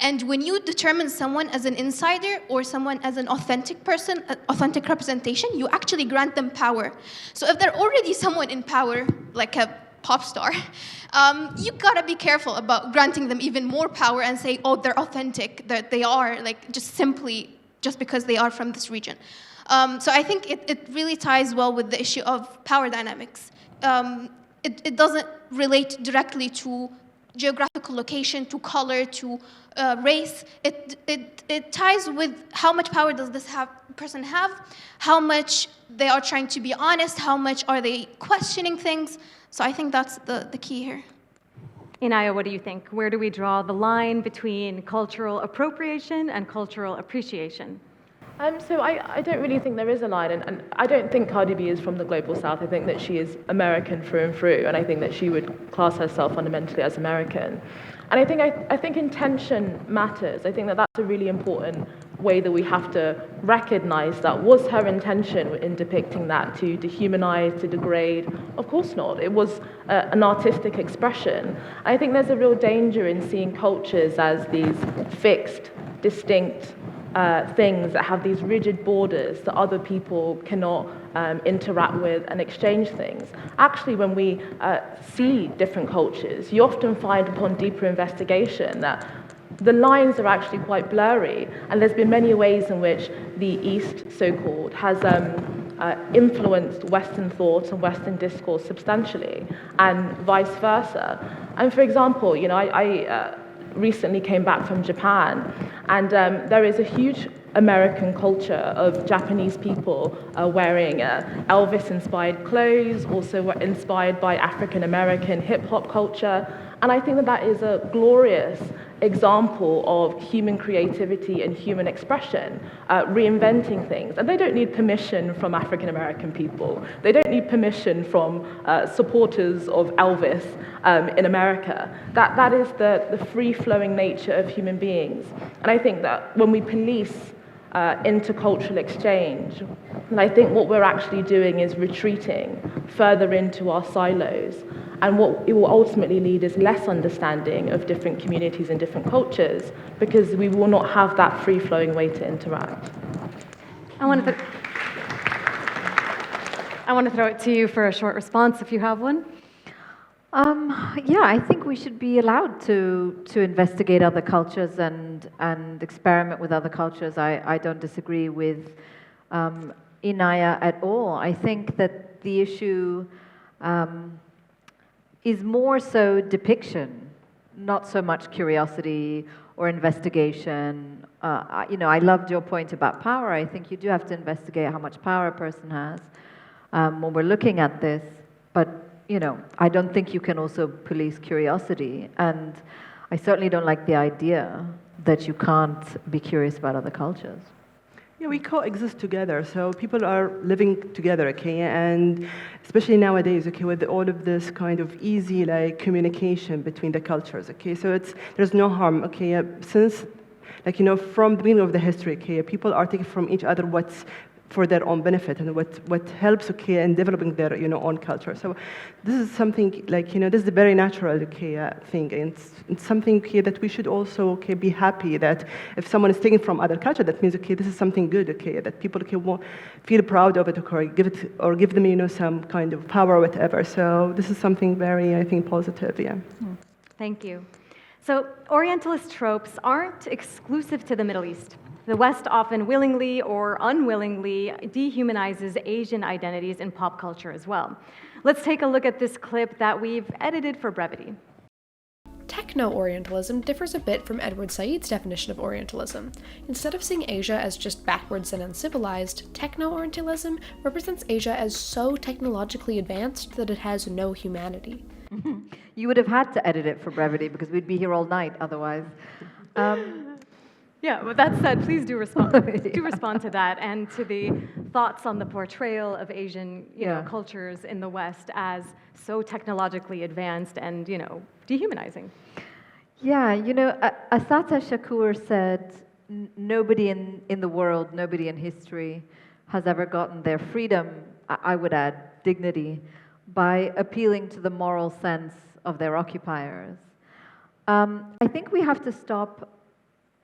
And when you determine someone as an insider or someone as an authentic person, authentic representation, you actually grant them power. So if they're already someone in power, like a pop star, you gotta be careful about granting them even more power and say, oh, they're authentic, that they are like just because they are from this region. So I think it really ties well with the issue of power dynamics. It doesn't relate directly to geographical location, to color, to race. It ties with how much power does this person have, how much they are trying to be honest, how much are they questioning things. So I think that's the key here. Inaya, what do you think? Where do we draw the line between cultural appropriation and cultural appreciation? So I don't really think there is a line, and I don't think Cardi B is from the global south. I think that she is American through and through, and I think that she would class herself fundamentally as American. And I think intention matters. I think that that's a really important way that we have to recognize that. Was her intention in depicting that to dehumanize, to degrade? Of course not. It was an artistic expression. I think there's a real danger in seeing cultures as these fixed, distinct things that have these rigid borders that other people cannot interact with and exchange things. Actually, when we see different cultures, you often find upon deeper investigation that the lines are actually quite blurry, and there's been many ways in which the East, so-called, has influenced Western thought and Western discourse substantially, and vice versa. And for example, you know, I recently came back from Japan, and there is a huge American culture of Japanese people wearing Elvis-inspired clothes, also inspired by African-American hip-hop culture. And I think that that is a glorious example of human creativity and human expression, reinventing things. And they don't need permission from African-American people. They don't need permission from supporters of Elvis in America. That is the free-flowing nature of human beings. And I think that when we police intercultural exchange, and I think what we're actually doing is retreating further into our silos. And what it will ultimately lead is less understanding of different communities and different cultures, because we will not have that free-flowing way to interact. I want to throw it to you for a short response, if you have one. Yeah, I think we should be allowed to investigate other cultures and experiment with other cultures. I don't disagree with Inaya at all. I think that the issue is more so depiction, not so much curiosity or investigation. I loved your point about power. I think you do have to investigate how much power a person has when we're looking at this. But, I don't think you can also police curiosity. And I certainly don't like the idea that you can't be curious about other cultures. Yeah, we coexist together, so people are living together, okay, and especially nowadays, okay, with all of this kind of easy communication between the cultures, okay, so there's no harm, okay, since from the beginning of the history, okay, people are taking from each other what's for their own benefit and what helps, okay, in developing their own culture. So this is something this is a very natural, okay, thing, and it's something, okay, that we should also, okay, be happy that if someone is taking from other culture, that means, okay, this is something good, okay, that people, okay, feel proud of it, okay, or give them some kind of power or whatever. So this is something very, I think, positive. Yeah. Thank you. So Orientalist tropes aren't exclusive to the Middle East. The West often willingly or unwillingly dehumanizes Asian identities in pop culture as well. Let's take a look at this clip that we've edited for brevity. Techno-Orientalism differs a bit from Edward Said's definition of Orientalism. Instead of seeing Asia as just backwards and uncivilized, Techno-Orientalism represents Asia as so technologically advanced that it has no humanity. You would have had to edit it for brevity because we'd be here all night otherwise. Yeah, with that said, please do respond to that and to the thoughts on the portrayal of Asian cultures in the West as so technologically advanced and dehumanizing. Yeah, Assata Shakur said, nobody in the world, nobody in history has ever gotten their freedom, I would add dignity, by appealing to the moral sense of their occupiers. I think we have to stop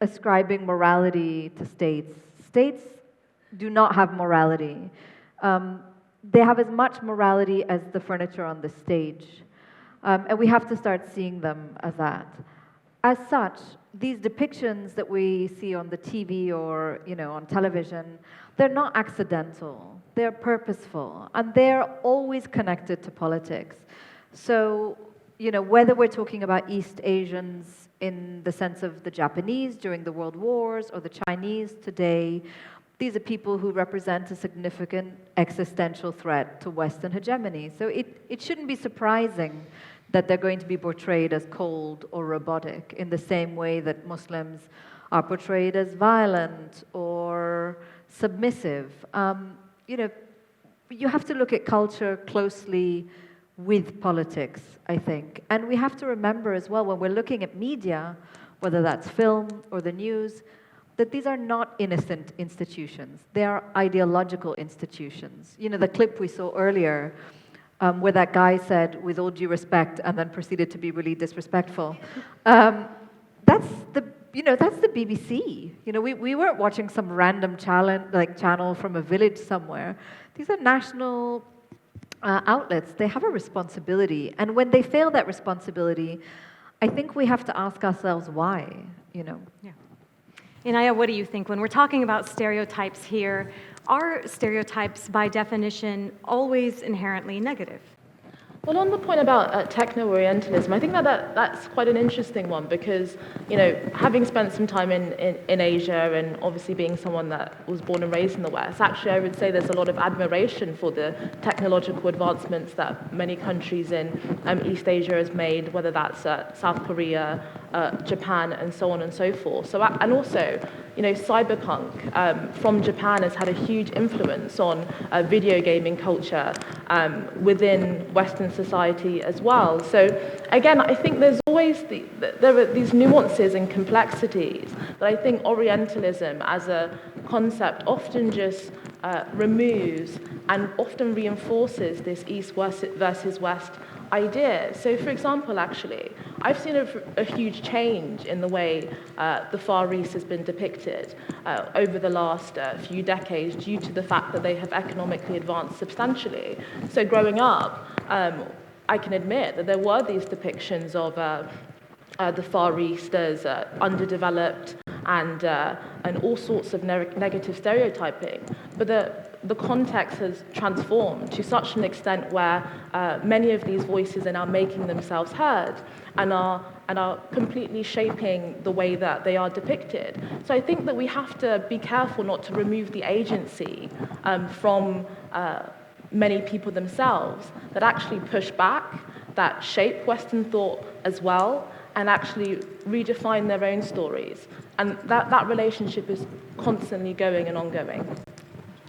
ascribing morality to states. States do not have morality. They have as much morality as the furniture on the stage. And we have to start seeing them as that. As such, these depictions that we see on the TV or on television, they're not accidental. They're purposeful, and they're always connected to politics. So, whether we're talking about East Asians in the sense of the Japanese during the World Wars or the Chinese today, these are people who represent a significant existential threat to Western hegemony. So it shouldn't be surprising that they're going to be portrayed as cold or robotic in the same way that Muslims are portrayed as violent or submissive. You have to look at culture closely with politics, I think. And we have to remember as well, when we're looking at media, whether that's film or the news, that these are not innocent institutions. They are ideological institutions. The clip we saw earlier, where that guy said, with all due respect, and then proceeded to be really disrespectful. That's the BBC. We weren't watching some random channel from a village somewhere. These are national outlets. They have a responsibility, and when they fail that responsibility, I think we have to ask ourselves why. Yeah. Inaya, what do you think? When we're talking about stereotypes here, are stereotypes by definition always inherently negative? Well, on the point about techno-Orientalism, I think that's quite an interesting one because, having spent some time in Asia and obviously being someone that was born and raised in the West, actually I would say there's a lot of admiration for the technological advancements that many countries in East Asia has made, whether that's South Korea, Japan, and so on and so forth. So, and also, cyberpunk from Japan has had a huge influence on video gaming culture within Western society as well. So again, I think there's always there are these nuances and complexities that I think Orientalism as a concept often just removes and often reinforces this East versus West idea. So for example, actually, I've seen a huge change in the way the Far East has been depicted over the last few decades due to the fact that they have economically advanced substantially. So growing up, I can admit that there were these depictions of the Far East as underdeveloped and all sorts of negative stereotyping. But the context has transformed to such an extent where many of these voices are now making themselves heard and are completely shaping the way that they are depicted. So I think that we have to be careful not to remove the agency from many people themselves that actually push back, that shape Western thought as well, and actually redefine their own stories. And that relationship is constantly going and ongoing.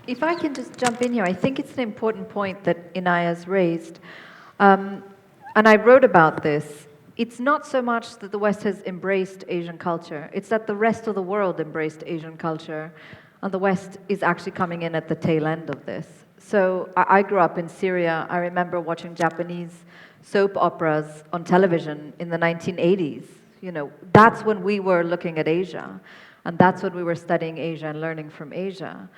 If I can just jump in here, I think it's an important point that Inaya's raised. And I wrote about this. It's not so much that the West has embraced Asian culture, it's that the rest of the world embraced Asian culture, and the West is actually coming in at the tail end of this. So I grew up in Syria. I remember watching Japanese soap operas on television in the 1980s. You know, that's when we were looking at Asia, and that's when we were studying Asia and learning from Asia.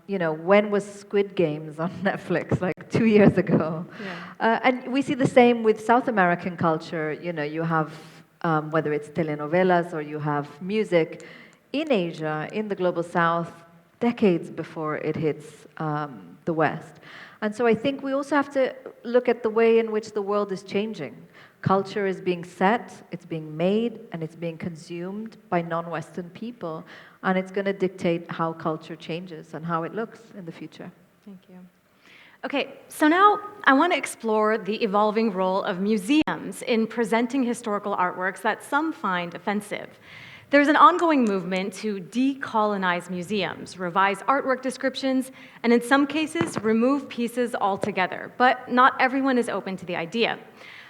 You know, when was Squid Games on Netflix? Like 2 years ago. Yeah. And we see the same with South American culture. You know, you have, whether it's telenovelas or you have music in Asia, in the global South, decades before it hits the West. And so I think we also have to look at the way in which the world is changing. Culture is being set, it's being made, and it's being consumed by non-Western people. And it's going to dictate how culture changes and how it looks in the future. Thank you. Okay, so now I want to explore the evolving role of museums in presenting historical artworks that some find offensive. There's an ongoing movement to decolonize museums, revise artwork descriptions, and in some cases, remove pieces altogether. But not everyone is open to the idea.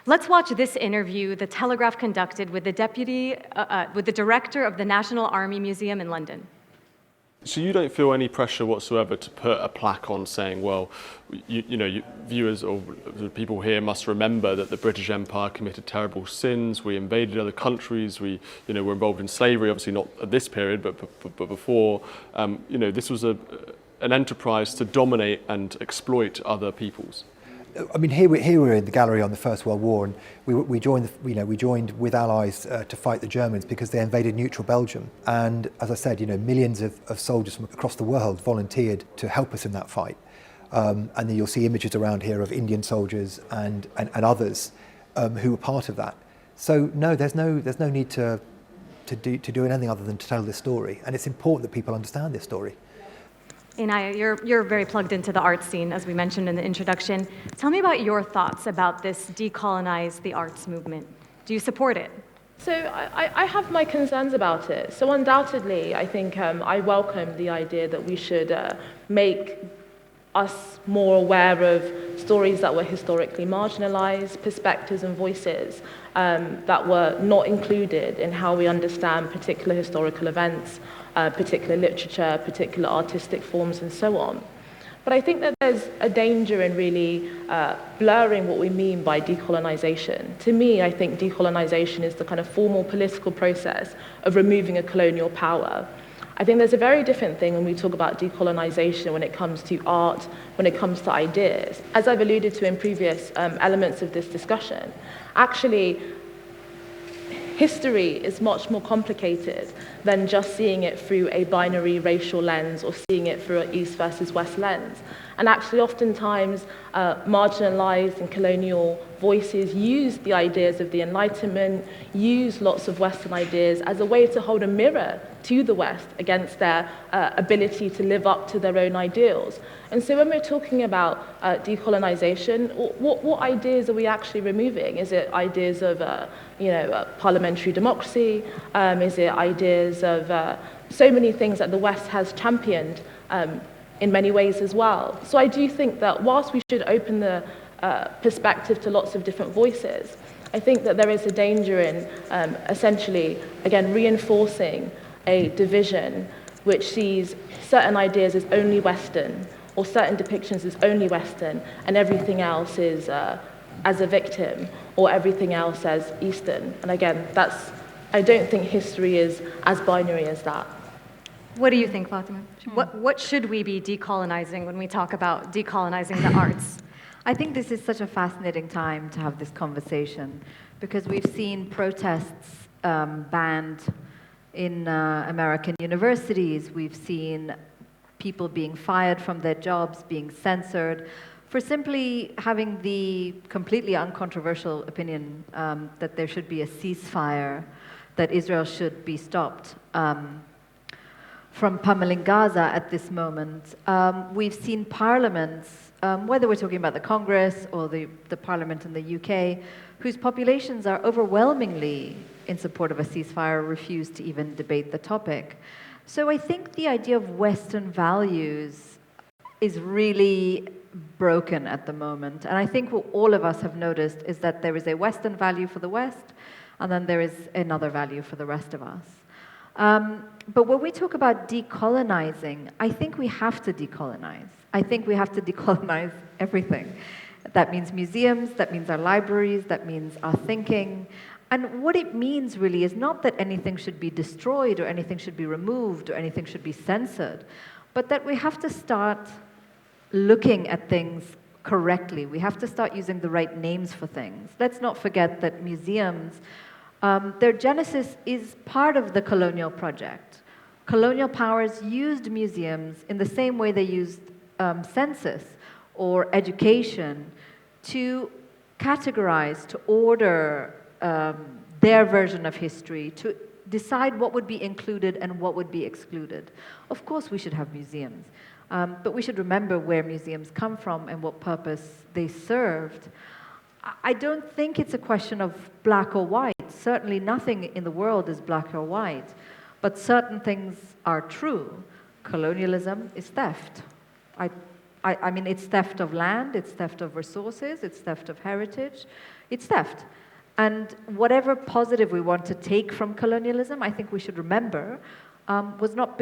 Let's watch this interview The Telegraph conducted with the director of the National Army Museum in London. So you don't feel any pressure whatsoever to put a plaque on saying, well, viewers or people here must remember that the British Empire committed terrible sins, we invaded other countries, we were involved in slavery, obviously not at this period, but before. This was an enterprise to dominate and exploit other peoples. I mean, here we're in the gallery on the First World War, and we joined with allies to fight the Germans because they invaded neutral Belgium. And as I said, millions of soldiers from across the world volunteered to help us in that fight. And then you'll see images around here of Indian soldiers and others who were part of that. So no, there's no need to do anything other than to tell this story. And it's important that people understand this story. Inaya, you're very plugged into the art scene, as we mentioned in the introduction. Tell me about your thoughts about this decolonize the arts movement. Do you support it? So I have my concerns about it. So undoubtedly, I think I welcome the idea that we should make us more aware of stories that were historically marginalized, perspectives and voices that were not included in how we understand particular historical events, particular literature, particular artistic forms, and so on. But I think that there's a danger in really blurring what we mean by decolonization. To me, I think decolonization is the kind of formal political process of removing a colonial power. I think there's a very different thing when we talk about decolonization when it comes to art, when it comes to ideas. As I've alluded to in previous elements of this discussion, actually, history is much more complicated than just seeing it through a binary racial lens or seeing it through an East versus West lens. And actually, oftentimes, marginalized and colonial voices use the ideas of the Enlightenment, use lots of Western ideas as a way to hold a mirror to the West against their ability to live up to their own ideals. And so when we're talking about decolonization, what ideas are we actually removing? Is it ideas of parliamentary democracy? Is it ideas of so many things that the West has championed in many ways as well? So I do think that whilst we should open the perspective to lots of different voices, I think that there is a danger in essentially, again, reinforcing a division which sees certain ideas as only Western or certain depictions as only Western and everything else is as a victim or everything else as Eastern. And again, I don't think history is as binary as that. What do you think, Fatima? What should we be decolonizing when we talk about decolonizing the arts? I think this is such a fascinating time to have this conversation because we've seen protests banned in American universities. We've seen people being fired from their jobs, being censored, for simply having the completely uncontroversial opinion that there should be a ceasefire, that Israel should be stopped from pummeling Gaza at this moment. We've seen parliaments, whether we're talking about the Congress or the parliament in the UK, whose populations are overwhelmingly in support of a ceasefire, refuse to even debate the topic. So I think the idea of Western values is really broken at the moment. And I think what all of us have noticed is that there is a Western value for the West, and then there is another value for the rest of us. But when we talk about decolonizing, I think we have to decolonize. I think we have to decolonize everything. That means museums, that means our libraries, that means our thinking. And what it means really is not that anything should be destroyed or anything should be removed or anything should be censored, but that we have to start looking at things correctly. We have to start using the right names for things. Let's not forget that museums, their genesis is part of the colonial project. Colonial powers used museums in the same way they used census or education to categorize, to order their version of history, to decide what would be included and what would be excluded. Of course we should have museums, but we should remember where museums come from and what purpose they served. I don't think it's a question of black or white. Certainly nothing in the world is black or white, but certain things are true. Colonialism is theft. I mean, it's theft of land, it's theft of resources, it's theft of heritage, it's theft. And whatever positive we want to take from colonialism, I think we should remember, was not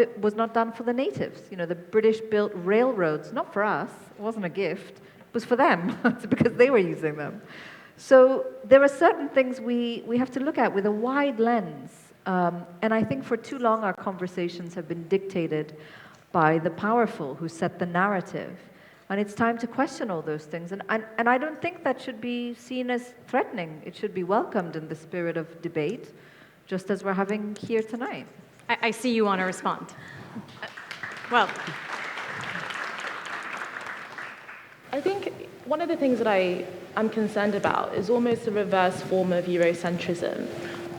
done for the natives. You know, the British built railroads, not for us, it wasn't a gift, it was for them, it's because they were using them. So there are certain things we have to look at with a wide lens. And I think for too long our conversations have been dictated by the powerful who set the narrative. And it's time to question all those things. And I don't think that should be seen as threatening. It should be welcomed in the spirit of debate, just as we're having here tonight. I see you want to respond. Well, I think one of the things that I'm concerned about is almost a reverse form of Eurocentrism,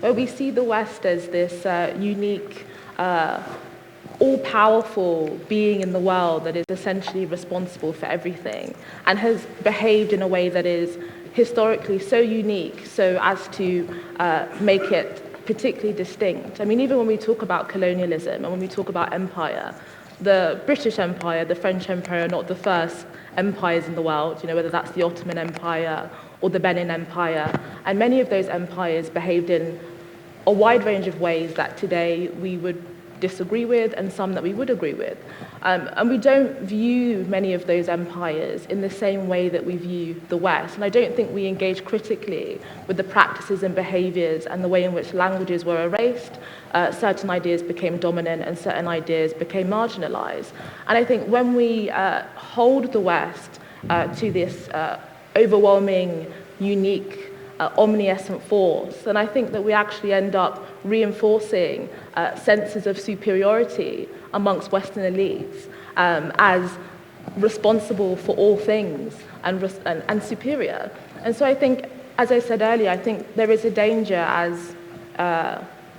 where we see the West as this unique, all-powerful being in the world that is essentially responsible for everything and has behaved in a way that is historically so unique so as to make it particularly distinct. I mean, even when we talk about colonialism and when we talk about empire, the British Empire, the French Empire are not the first empires in the world, you know, whether that's the Ottoman Empire or the Benin Empire. And many of those empires behaved in a wide range of ways that today we would disagree with and some that we would agree with. And we don't view many of those empires in the same way that we view the West. And I don't think we engage critically with the practices and behaviors and the way in which languages were erased, certain ideas became dominant and certain ideas became marginalized. And I think when we hold the West to this overwhelming, unique, omniscient force, then I think that we actually end up reinforcing senses of superiority amongst Western elites as responsible for all things and superior. And so I think, as I said earlier, I think there is a danger as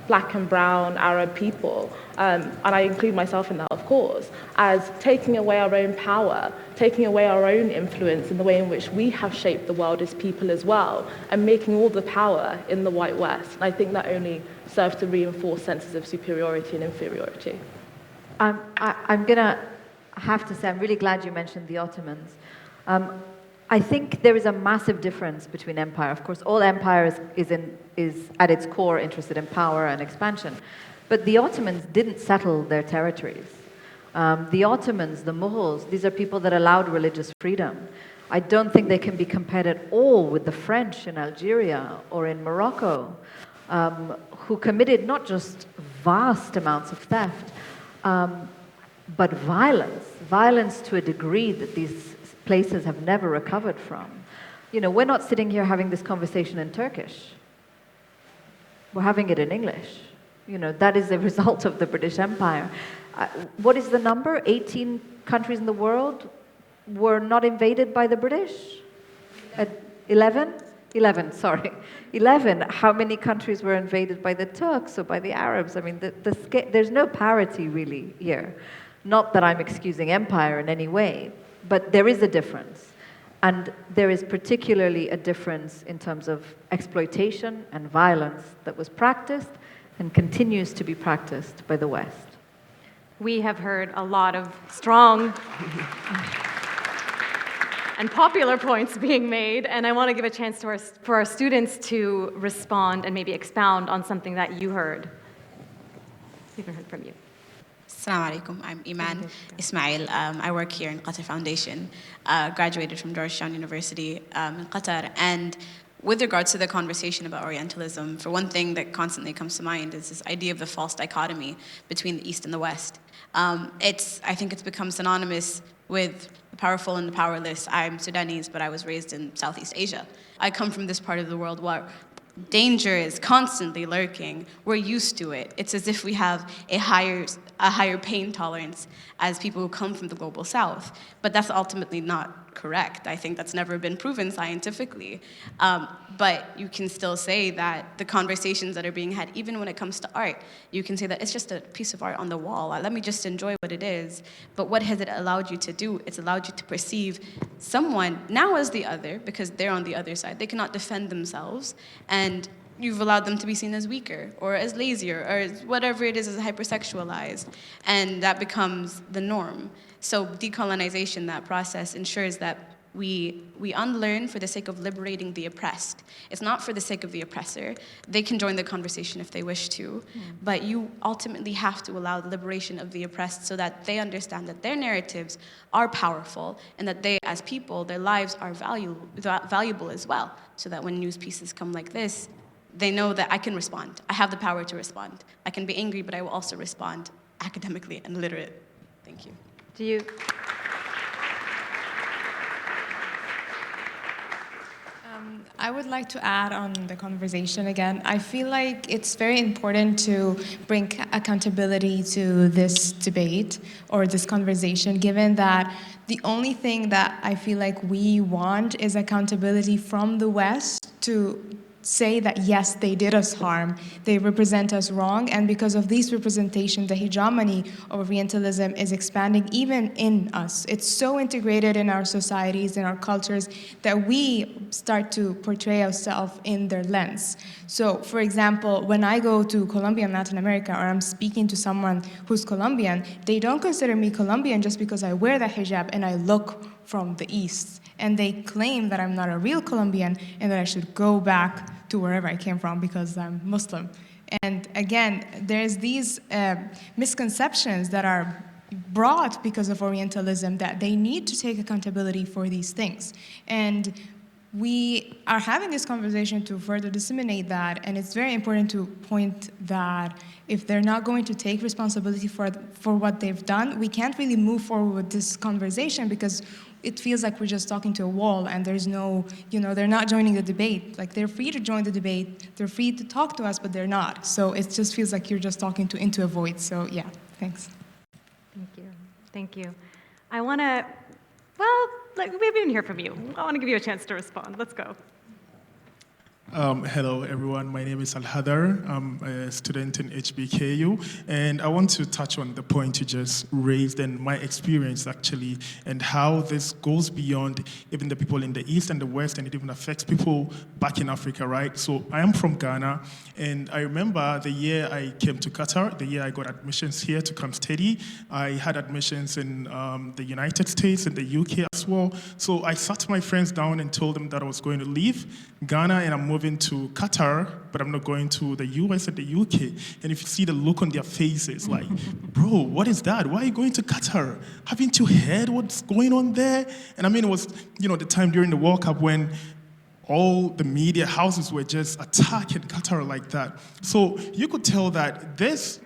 black and brown Arab people, and I include myself in that, of course, as taking away our own power, taking away our own influence in the way in which we have shaped the world as people as well, and making all the power in the white West. And I think that only serves to reinforce senses of superiority and inferiority. I'm going to have to say, I'm really glad you mentioned the Ottomans. I think there is a massive difference between empire. Of course, all empire is at its core interested in power and expansion. But the Ottomans didn't settle their territories. The Ottomans, the Mughals, these are people that allowed religious freedom. I don't think they can be compared at all with the French in Algeria or in Morocco, who committed not just vast amounts of theft, but violence to a degree that these places have never recovered from. You know, we're not sitting here having this conversation in Turkish. We're having it in English. You know, that is a result of the British Empire. What is the number? 18 countries in the world were not invaded by the British? 11? 11, sorry. 11. How many countries were invaded by the Turks or by the Arabs? I mean, there's no parity really here. Not that I'm excusing empire in any way, but there is a difference. And there is particularly a difference in terms of exploitation and violence that was practiced and continues to be practiced by the West. We have heard a lot of strong and popular points being made, and I want to give a chance to for our students to respond and maybe expound on something that you heard. We haven't heard from you. Assalamu alaikum. I'm Iman Ismail. I work here in Qatar Foundation, graduated from Georgetown University in Qatar. And with regards to the conversation about Orientalism, for one thing that constantly comes to mind is this idea of the false dichotomy between the East and the West. I think it's become synonymous with the powerful and the powerless. I'm Sudanese, but I was raised in Southeast Asia. I come from this part of the world where danger is constantly lurking. We're used to it. It's as if we have a higher pain tolerance as people who come from the global south. But that's ultimately not correct. I think that's never been proven scientifically. But you can still say that the conversations that are being had, even when it comes to art, you can say that it's just a piece of art on the wall. Let me just enjoy what it is. But what has it allowed you to do? It's allowed you to perceive someone now as the other, because they're on the other side. They cannot defend themselves. And you've allowed them to be seen as weaker or as lazier or as whatever it is as hypersexualized. And that becomes the norm. So decolonization, that process, ensures that we unlearn for the sake of liberating the oppressed. It's not for the sake of the oppressor. They can join the conversation if they wish to, but you ultimately have to allow the liberation of the oppressed so that they understand that their narratives are powerful and that they, as people, their lives are valuable as well, so that when news pieces come like this, they know that I can respond. I have the power to respond. I can be angry, but I will also respond academically and literate. Thank you. Do you? I would like to add on the conversation again. I feel like it's very important to bring accountability to this debate or this conversation, given that the only thing that I feel like we want is accountability from the West to say that, yes, they did us harm, they represent us wrong, and because of these representations, the hegemony of Orientalism is expanding even in us. It's so integrated in our societies, in our cultures, that we start to portray ourselves in their lens. So, for example, when I go to Colombia and Latin America, or I'm speaking to someone who's Colombian, they don't consider me Colombian just because I wear the hijab and I look from the East. And they claim that I'm not a real Colombian and that I should go back to wherever I came from because I'm Muslim. And again, there's these misconceptions that are brought because of Orientalism that they need to take accountability for these things. And we are having this conversation to further disseminate that, and it's very important to point that if they're not going to take responsibility for what they've done, we can't really move forward with this conversation because it feels like we're just talking to a wall and there's no, they're not joining the debate. Like, they're free to join the debate, they're free to talk to us, but they're not. So it just feels like you're just talking into a void. So yeah, thanks. Thank you. I want to, maybe we didn't hear from you. I want to give you a chance to respond. Let's go. Hello, everyone. My name is Al-Hadar. I'm a student in HBKU, and I want to touch on the point you just raised and my experience, actually, and how this goes beyond even the people in the East and the West, and it even affects people back in Africa, right? So I am from Ghana, and I remember the year I came to Qatar, the year I got admissions here to come study. I had admissions in the United States and the UK as well. So I sat my friends down and told them that I was going to leave Ghana and I'm moving to Qatar, but I'm not going to the US and the UK. And if you see the look on their faces, like, bro, what is that? Why are you going to Qatar? Haven't you heard what's going on there? And I mean, it was, the time during the World Cup when all the media houses were just attacking Qatar like that. So you could tell that they've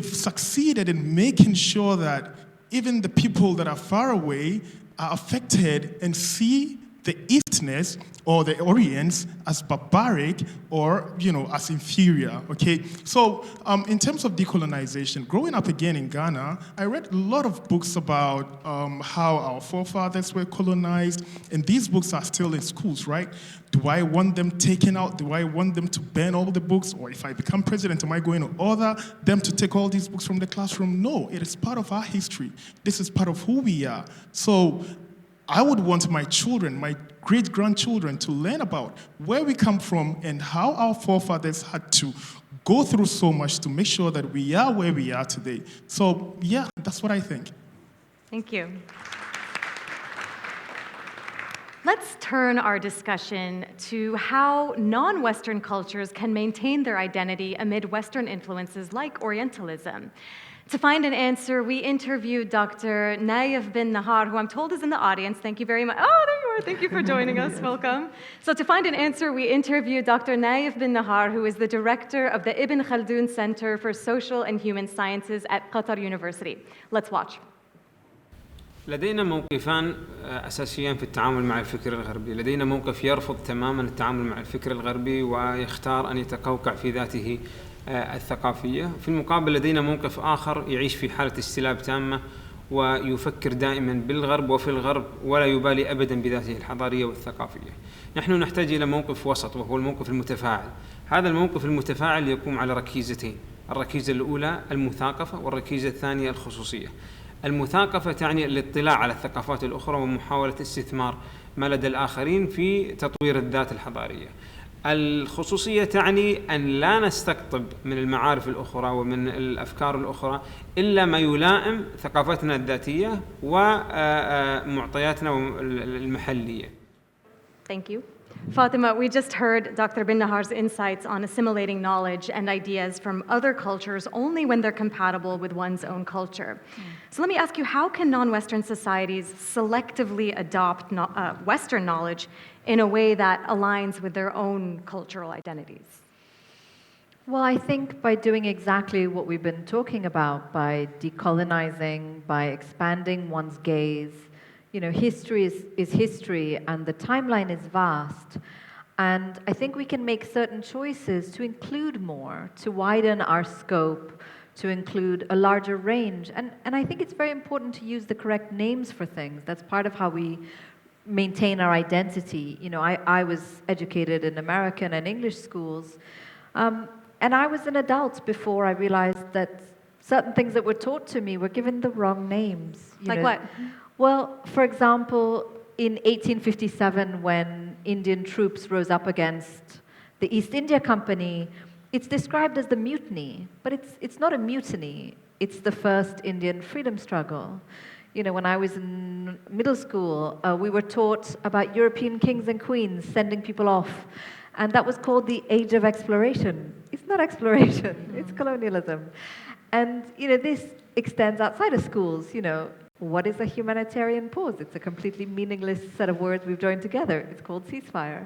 succeeded in making sure that even the people that are far away are affected and see the Eastness or the Orients as barbaric or, as inferior, okay? So in terms of decolonization, growing up again in Ghana, I read a lot of books about how our forefathers were colonized, and these books are still in schools, right? Do I want them taken out? Do I want them to ban all the books? Or if I become president, am I going to order them to take all these books from the classroom? No, it is part of our history. This is part of who we are. So I would want my children, my great-grandchildren, to learn about where we come from and how our forefathers had to go through so much to make sure that we are where we are today. So yeah, that's what I think. Thank you. Let's turn our discussion to how non-Western cultures can maintain their identity amid Western influences like Orientalism. To find an answer, we interviewed Dr. Naif bin Nahar, who I'm told is in the audience. Thank you very much. Oh, there you are. Thank you for joining us. Welcome. So to find an answer, we interviewed Dr. Naif bin Nahar, who is the director of the Ibn Khaldun Center for Social and Human Sciences at Qatar University. Let's watch. لدينا موقفان أساسيان في التعامل مع الفكر الغربي. لدينا موقف يرفض تماما التعامل مع الفكر الغربي ويختار أن يتقوقع في ذاته الثقافية. في المقابل لدينا موقف آخر يعيش في حالة استلاب تامة ويفكر دائما بالغرب وفي الغرب ولا يبالي أبدا بذاته الحضارية والثقافية. نحن نحتاج إلى موقف وسط وهو الموقف المتفاعل. هذا الموقف المتفاعل يقوم على ركيزتين. الركيزة الأولى المثاقفة والركيزة الثانية الخصوصية. المثاقفة تعني الاطلاع على الثقافات الأخرى ومحاولة استثمار ما لدى الآخرين في تطوير الذات الحضارية. الخصوصية تعني أن لا نستقطب من المعارف الأخرى ومن الأفكار الأخرى إلا ما يلائم ثقافتنا الذاتية ومعطياتنا المحلية. Thank you. Fatima, we just heard Dr. bin Nahar's insights on assimilating knowledge and ideas from other cultures only when they're compatible with one's own culture. So let me ask you, how can non-Western societies selectively adopt Western knowledge in a way that aligns with their own cultural identities? Well, I think by doing exactly what we've been talking about, by decolonizing, by expanding one's gaze. History is history, and the timeline is vast. And I think we can make certain choices to include more, to widen our scope, to include a larger range. And I think it's very important to use the correct names for things. That's part of how we maintain our identity. I was educated in American and English schools, and I was an adult before I realized that certain things that were taught to me were given the wrong names. Like what? Well, for example, in 1857, when Indian troops rose up against the East India Company, it's described as the mutiny, but it's not a mutiny. It's the first Indian freedom struggle. When I was in middle school, we were taught about European kings and queens sending people off, and that was called the Age of Exploration. It's not exploration, it's colonialism. And, this extends outside of schools, What is a humanitarian pause? It's a completely meaningless set of words we've joined together. It's called ceasefire.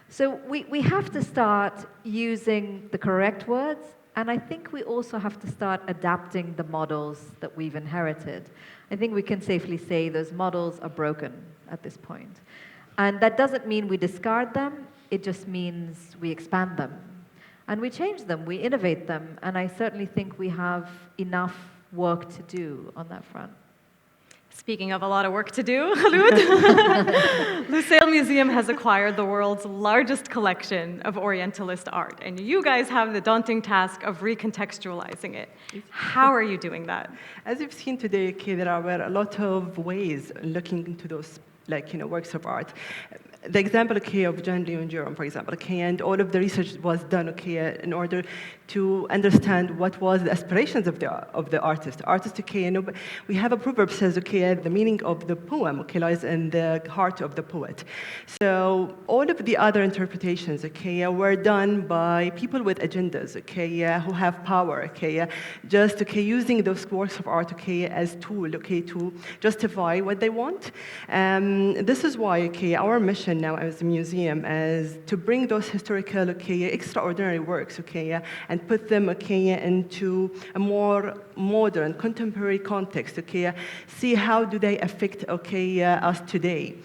So we have to start using the correct words, and I think we also have to start adapting the models that we've inherited. I think we can safely say those models are broken at this point. And that doesn't mean we discard them, it just means we expand them. And we change them, we innovate them, and I certainly think we have enough work to do on that front. Speaking of a lot of work to do, Kholood, Lusail Museum has acquired the world's largest collection of Orientalist art, and you guys have the daunting task of recontextualizing it. How are you doing that? As you've seen today, there are a lot of ways looking into those works of art. The example of John Leon Jerome, for example, and all of the research was done in order to understand what was the aspirations of the artist. We have a proverb says, the meaning of the poem, lies in the heart of the poet. So all of the other interpretations, were done by people with agendas, who have power, just using those works of art, as tool, to justify what they want. This is why, our mission now as a museum is to bring those historical, extraordinary works, and put them, into a more modern, contemporary context, see how do they affect, us today.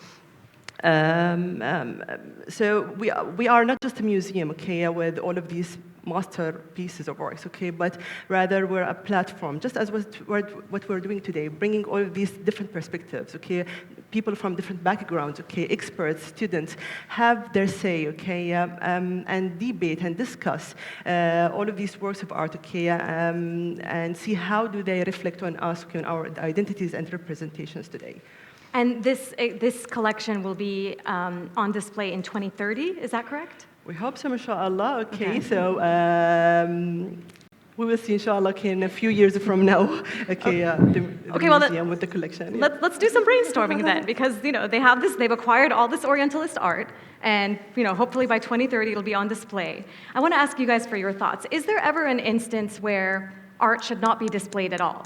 So we are not just a museum, okay, with all of these masterpieces of works, okay, but rather we're a platform, just as what we're doing today, bringing all of these different perspectives, okay, people from different backgrounds, okay, experts, students, have their say, okay, and debate and discuss all of these works of art, okay, and see how do they reflect on us, okay, on our identities and representations today. And this collection will be on display in 2030, is that correct? We hope so, mashallah. Okay, so we will see, inshallah, okay, in a few years from now, okay, the museum with the collection. Yeah. Let's do some brainstorming then, because they've acquired all this Orientalist art, and hopefully by 2030 it'll be on display. I want to ask you guys for your thoughts. Is there ever an instance where art should not be displayed at all?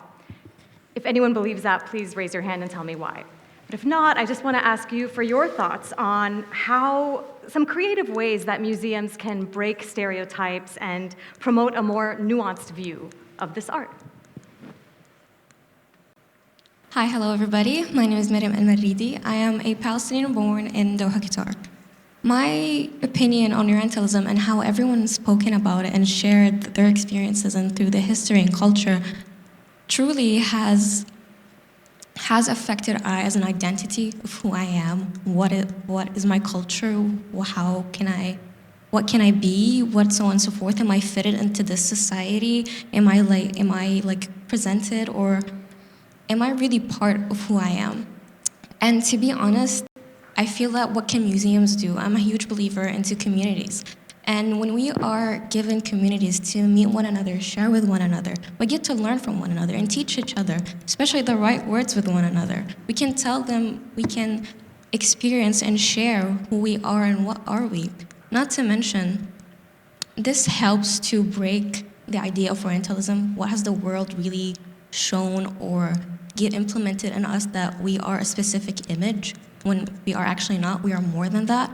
If anyone believes that, please raise your hand and tell me why. But if not, I just want to ask you for your thoughts on how some creative ways that museums can break stereotypes and promote a more nuanced view of this art. Hi, hello everybody. My name is Miriam El-Maridi. I am a Palestinian born in Doha, Qatar. My opinion on Orientalism and how everyone's spoken about it and shared their experiences and through the history and culture truly has affected I as an identity of who I am, what is my culture, what can I be, what so on and so forth. Am I fitted into this society? Am I presented, or am I really part of who I am? And to be honest, I feel that what can museums do? I'm a huge believer into communities. And when we are given communities to meet one another, share with one another, we get to learn from one another and teach each other, especially the right words with one another. We can tell them, we can experience and share who we are and what are we. Not to mention, this helps to break the idea of Orientalism. What has the world really shown or get implemented in us that we are a specific image when we are actually not, we are more than that.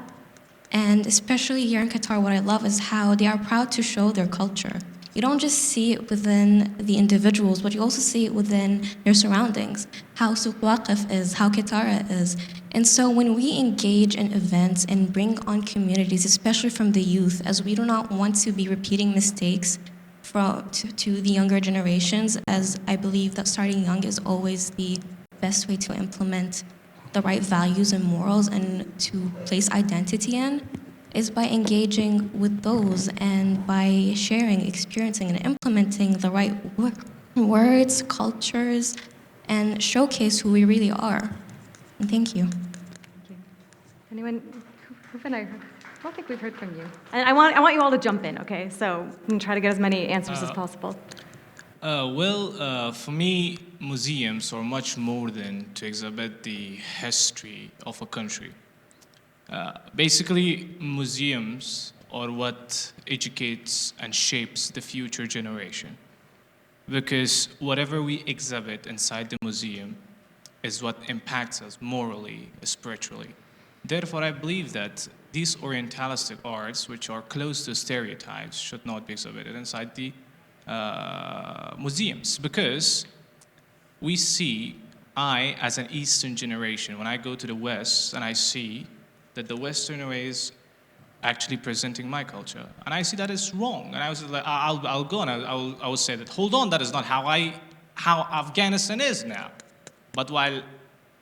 And especially here in Qatar, what I love is how they are proud to show their culture. You don't just see it within the individuals, but you also see it within their surroundings, how Souq Waqif is, how Qatar is. And so when we engage in events and bring on communities, especially from the youth, as we do not want to be repeating mistakes to the younger generations, as I believe that starting young is always the best way to implement the right values and morals and to place identity in, is by engaging with those and by sharing, experiencing, and implementing the right words, cultures, and showcase who we really are. And thank you. Thank you. Anyone, I don't think we've heard from you. And I want you all to jump in, okay? So I'm gonna try to get as many answers as possible. For me, museums are much more than to exhibit the history of a country. Basically, museums are what educates and shapes the future generation. Because whatever we exhibit inside the museum is what impacts us morally, spiritually. Therefore, I believe that these Orientalistic arts, which are close to stereotypes, should not be exhibited inside the museums, because we see, I as an Eastern generation, when I go to the West and I see that the Western way is actually presenting my culture, and I see that it's wrong, and I was like, I'll go and I will say that, hold on, that is not how Afghanistan is now. But while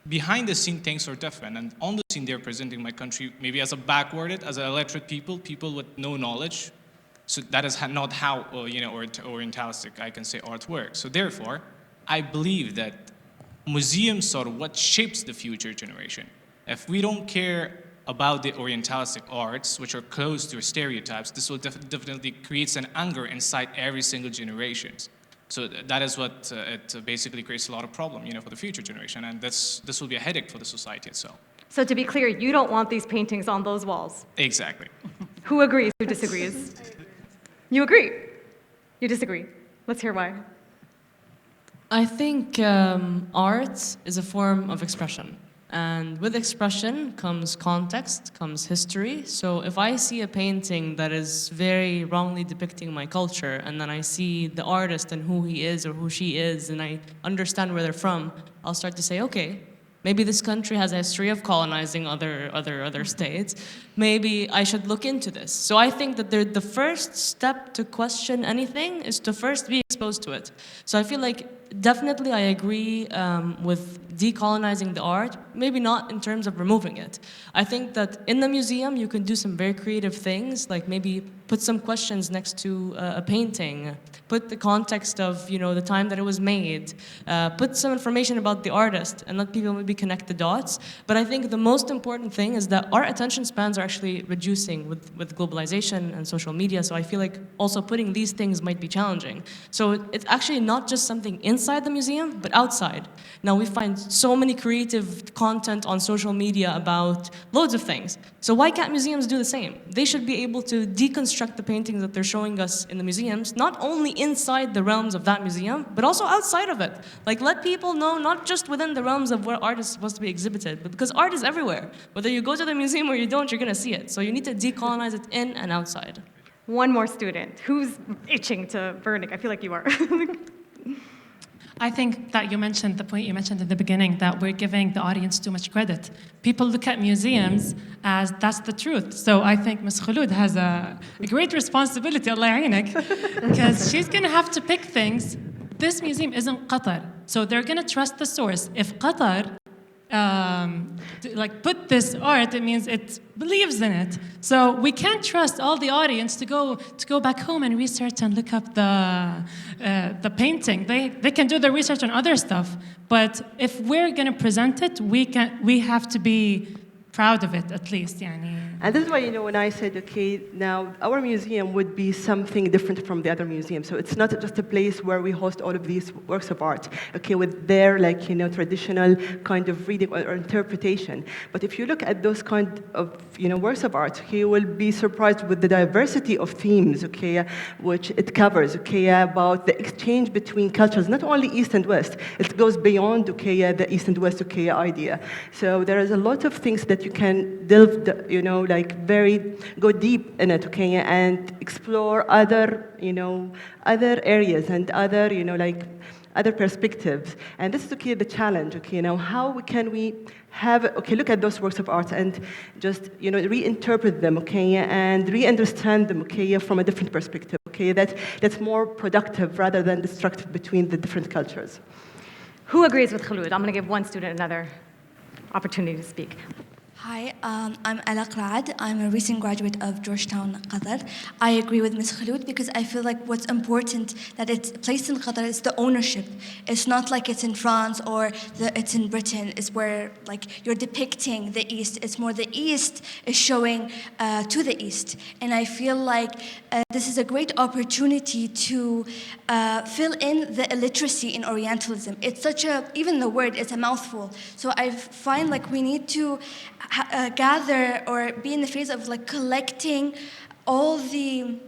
behind the scene things are different, and on the scene they're presenting my country maybe as a backwarded, as an illiterate people with no knowledge. So that is not how, Orientalistic, I can say, art works. So therefore, I believe that museums are what shapes the future generation. If we don't care about the Orientalistic arts, which are close to stereotypes, this will definitely create an anger inside every single generation. So that is what it basically creates a lot of problem, for the future generation, and this will be a headache for the society itself. So to be clear, you don't want these paintings on those walls? Exactly. Who agrees? Who disagrees? You agree? You disagree? Let's hear why. I think art is a form of expression. And with expression comes context, comes history. So if I see a painting that is very wrongly depicting my culture, and then I see the artist and who he is or who she is, and I understand where they're from, I'll start to say, okay, Maybe this country has a history of colonizing other states. Maybe I should look into this. So I think that the first step to question anything is to first be exposed to it. So I feel like definitely I agree with decolonizing the art, maybe not in terms of removing it. I think that in the museum you can do some very creative things, like maybe put some questions next to a painting, put the context of the time that it was made, put some information about the artist, and let people maybe connect the dots. But I think the most important thing is that our attention spans are actually reducing with globalization and social media. So I feel like also putting these things might be challenging. So it's actually not just something inside the museum, but outside. Now we find so many creative content on social media about loads of things. So why can't museums do the same? They should be able to deconstruct the paintings that they're showing us in the museums, not only inside the realms of that museum, but also outside of it. Like, let people know not just within the realms of where art is supposed to be exhibited, but because art is everywhere. Whether you go to the museum or you don't, you're gonna see it. So you need to decolonize it in and outside. One more student. Who's itching to verdict? I feel like you are. I think that you mentioned the point you mentioned in the beginning, that we're giving the audience too much credit. People look at museums as that's the truth. So I think Ms. Kholood has a great responsibility, Allah ya'inak, because she's going to have to pick things. This museum isn't Qatar, so they're going to trust the source. If Qatar put this art, it means it believes in it. So we can't trust all the audience to go back home and research and look up the painting. They can do the research on other stuff, but if we're going to present it, we have to be proud of it at least. And this is why, when I said, okay, now our museum would be something different from the other museums. So it's not just a place where we host all of these works of art, okay, with their traditional kind of reading or interpretation. But if you look at those kind of works of art, okay, you will be surprised with the diversity of themes, okay, which it covers, okay, about the exchange between cultures, not only East and West. It goes beyond, okay, the East and West, okay, idea. So there is a lot of things that you can delve, go deep in it, okay, and explore other areas and other perspectives. And this is, okay, the challenge, okay, how can we look at those works of art and just, reinterpret them, okay, and re-understand them, okay, from a different perspective, okay, that's more productive rather than destructive between the different cultures. Who agrees with Kholood? I'm going to give one student another opportunity to speak. Hi, I'm Ala Qraad. I'm a recent graduate of Georgetown, Qatar. I agree with Ms. Kholood because I feel like what's important that it's placed in Qatar is the ownership. It's not like it's in France or it's in Britain. It's where you're depicting the East. It's more the East is showing to the East. And I feel like this is a great opportunity to fill in the illiteracy in Orientalism. It's even the word is a mouthful. So I find we need to gather or be in the phase of collecting all the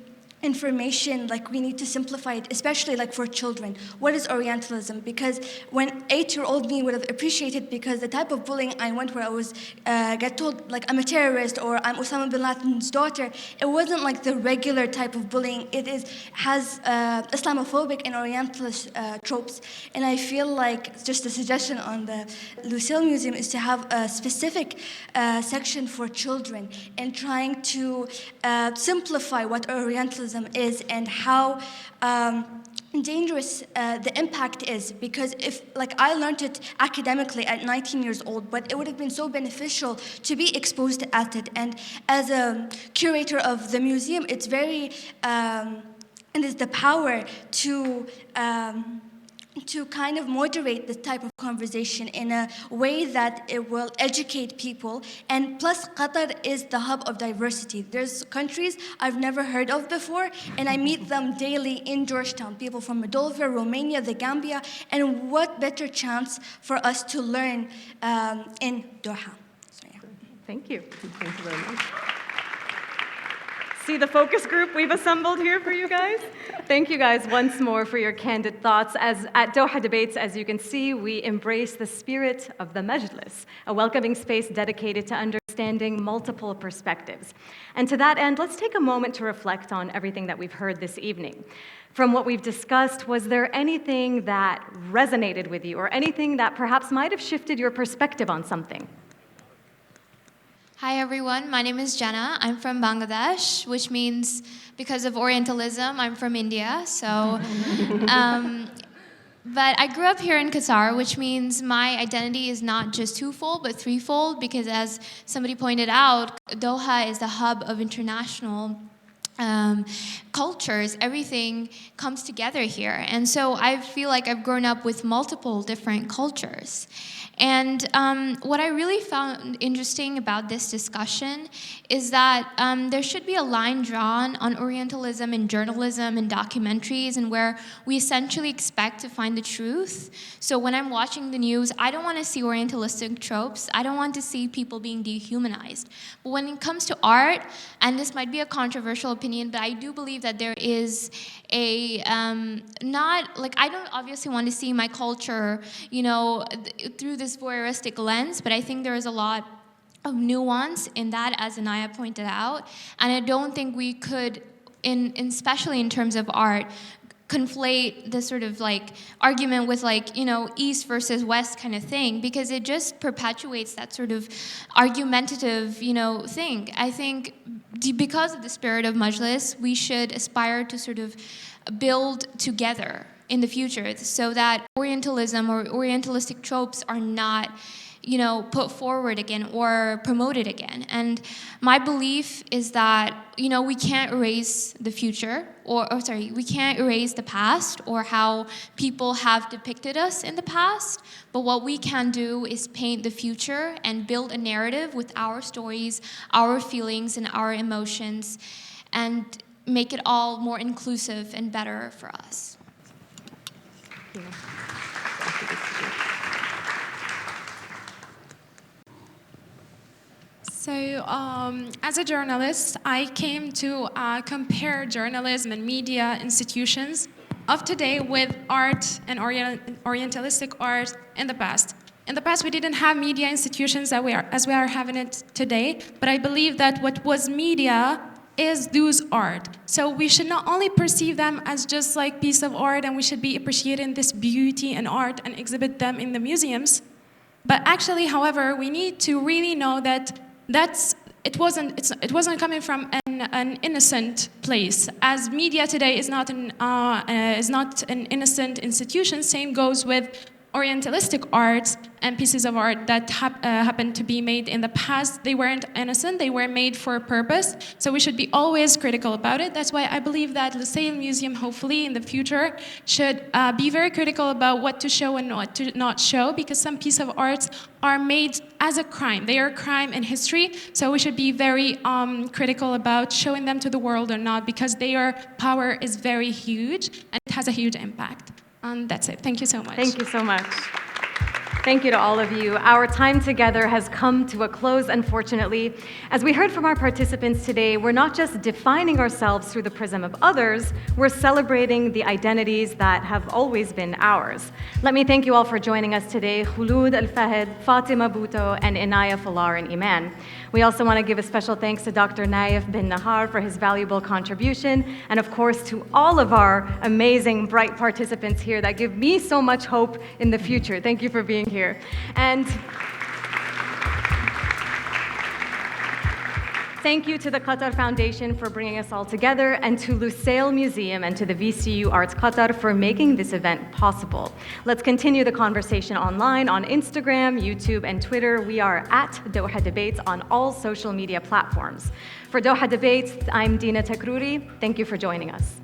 information. We need to simplify it, especially for children. What is Orientalism? Because when 8-year-old me would have appreciated, because the type of bullying I went where I was get told I'm a terrorist or I'm Osama bin Laden's daughter, it wasn't the regular type of bullying. It has Islamophobic and Orientalist tropes. And I feel just a suggestion on the Lucille Museum is to have a specific section for children and trying to simplify what Orientalism is and how dangerous the impact is. Because if I learned it academically at 19 years old, but it would have been so beneficial to be exposed at it. And as a curator of the museum, it's very and it's the power to kind of moderate this type of conversation in a way that it will educate people. And plus, Qatar is the hub of diversity. There's countries I've never heard of before, and I meet them daily in Georgetown. People from Moldova, Romania, the Gambia, and what better chance for us to learn in Doha. So, yeah. Thank you. Thank you very much. See the focus group we've assembled here for you guys? Thank you guys once more for your candid thoughts. As at Doha Debates, as you can see, we embrace the spirit of the Majlis, a welcoming space dedicated to understanding multiple perspectives. And to that end, let's take a moment to reflect on everything that we've heard this evening. From what we've discussed, was there anything that resonated with you or anything that perhaps might have shifted your perspective on something? Hi everyone, my name is Jenna. I'm from Bangladesh, which means because of Orientalism, I'm from India. So, but I grew up here in Qatar, which means my identity is not just twofold, but threefold, because as somebody pointed out, Doha is the hub of international cultures. Everything comes together here. And so I feel like I've grown up with multiple different cultures. And what I really found interesting about this discussion is that there should be a line drawn on Orientalism in journalism and documentaries, and where we essentially expect to find the truth. So when I'm watching the news, I don't want to see Orientalistic tropes. I don't want to see people being dehumanized. But when it comes to art, and this might be a controversial opinion, but I do believe that there is a, not, like, I don't obviously want to see my culture, you know, through this voyeuristic lens, but I think there is a lot of nuance in that, as Inaya pointed out, and I don't think we could, especially in terms of art, conflate this sort of like argument with, like, you know, East versus West kind of thing, because it just perpetuates that sort of argumentative, you know, thing. I think because of the spirit of Majlis, we should aspire to sort of build together in the future so that Orientalism or Orientalistic tropes are not, you know, put forward again or promoted again. And my belief is that, you know, we can't erase the future, we can't erase the past or how people have depicted us in the past, but what we can do is paint the future and build a narrative with our stories, our feelings, and our emotions, and make it all more inclusive and better for us. Thank you. So, as a journalist, I came to compare journalism and media institutions of today with art and Orientalistic art in the past. In the past, we didn't have media institutions as we are having it today, but I believe that what was media is those art. So we should not only perceive them as just like piece of art, and we should be appreciating this beauty and art and exhibit them in the museums, but actually, however, we need to really know that it wasn't coming from an innocent place. As media today is not an innocent institution, same goes with Orientalistic art and pieces of art that happened to be made in the past. They weren't innocent, they were made for a purpose, so we should be always critical about it. That's why I believe that Lusail Museum, hopefully in the future, should be very critical about what to show and what to not show, because some pieces of art are made as a crime. They are a crime in history, so we should be very critical about showing them to the world or not, because their power is very huge and it has a huge impact. And that's it. Thank you so much. Thank you so much. Thank you to all of you. Our time together has come to a close, unfortunately. As we heard from our participants today, we're not just defining ourselves through the prism of others, we're celebrating the identities that have always been ours. Let me thank you all for joining us today, Kholood Al-Fahad, Fatima Bhutto, and Inaya Folarin Iman. We also want to give a special thanks to Dr. Naif bin Nahar for his valuable contribution, and of course to all of our amazing, bright participants here that give me so much hope in the future. Thank you for being here. And thank you to the Qatar Foundation for bringing us all together, and to Lusail Museum and to the VCU Arts Qatar for making this event possible. Let's continue the conversation online on Instagram, YouTube, and Twitter. We are at Doha Debates on all social media platforms. For Doha Debates, I'm Dina Takruri. Thank you for joining us.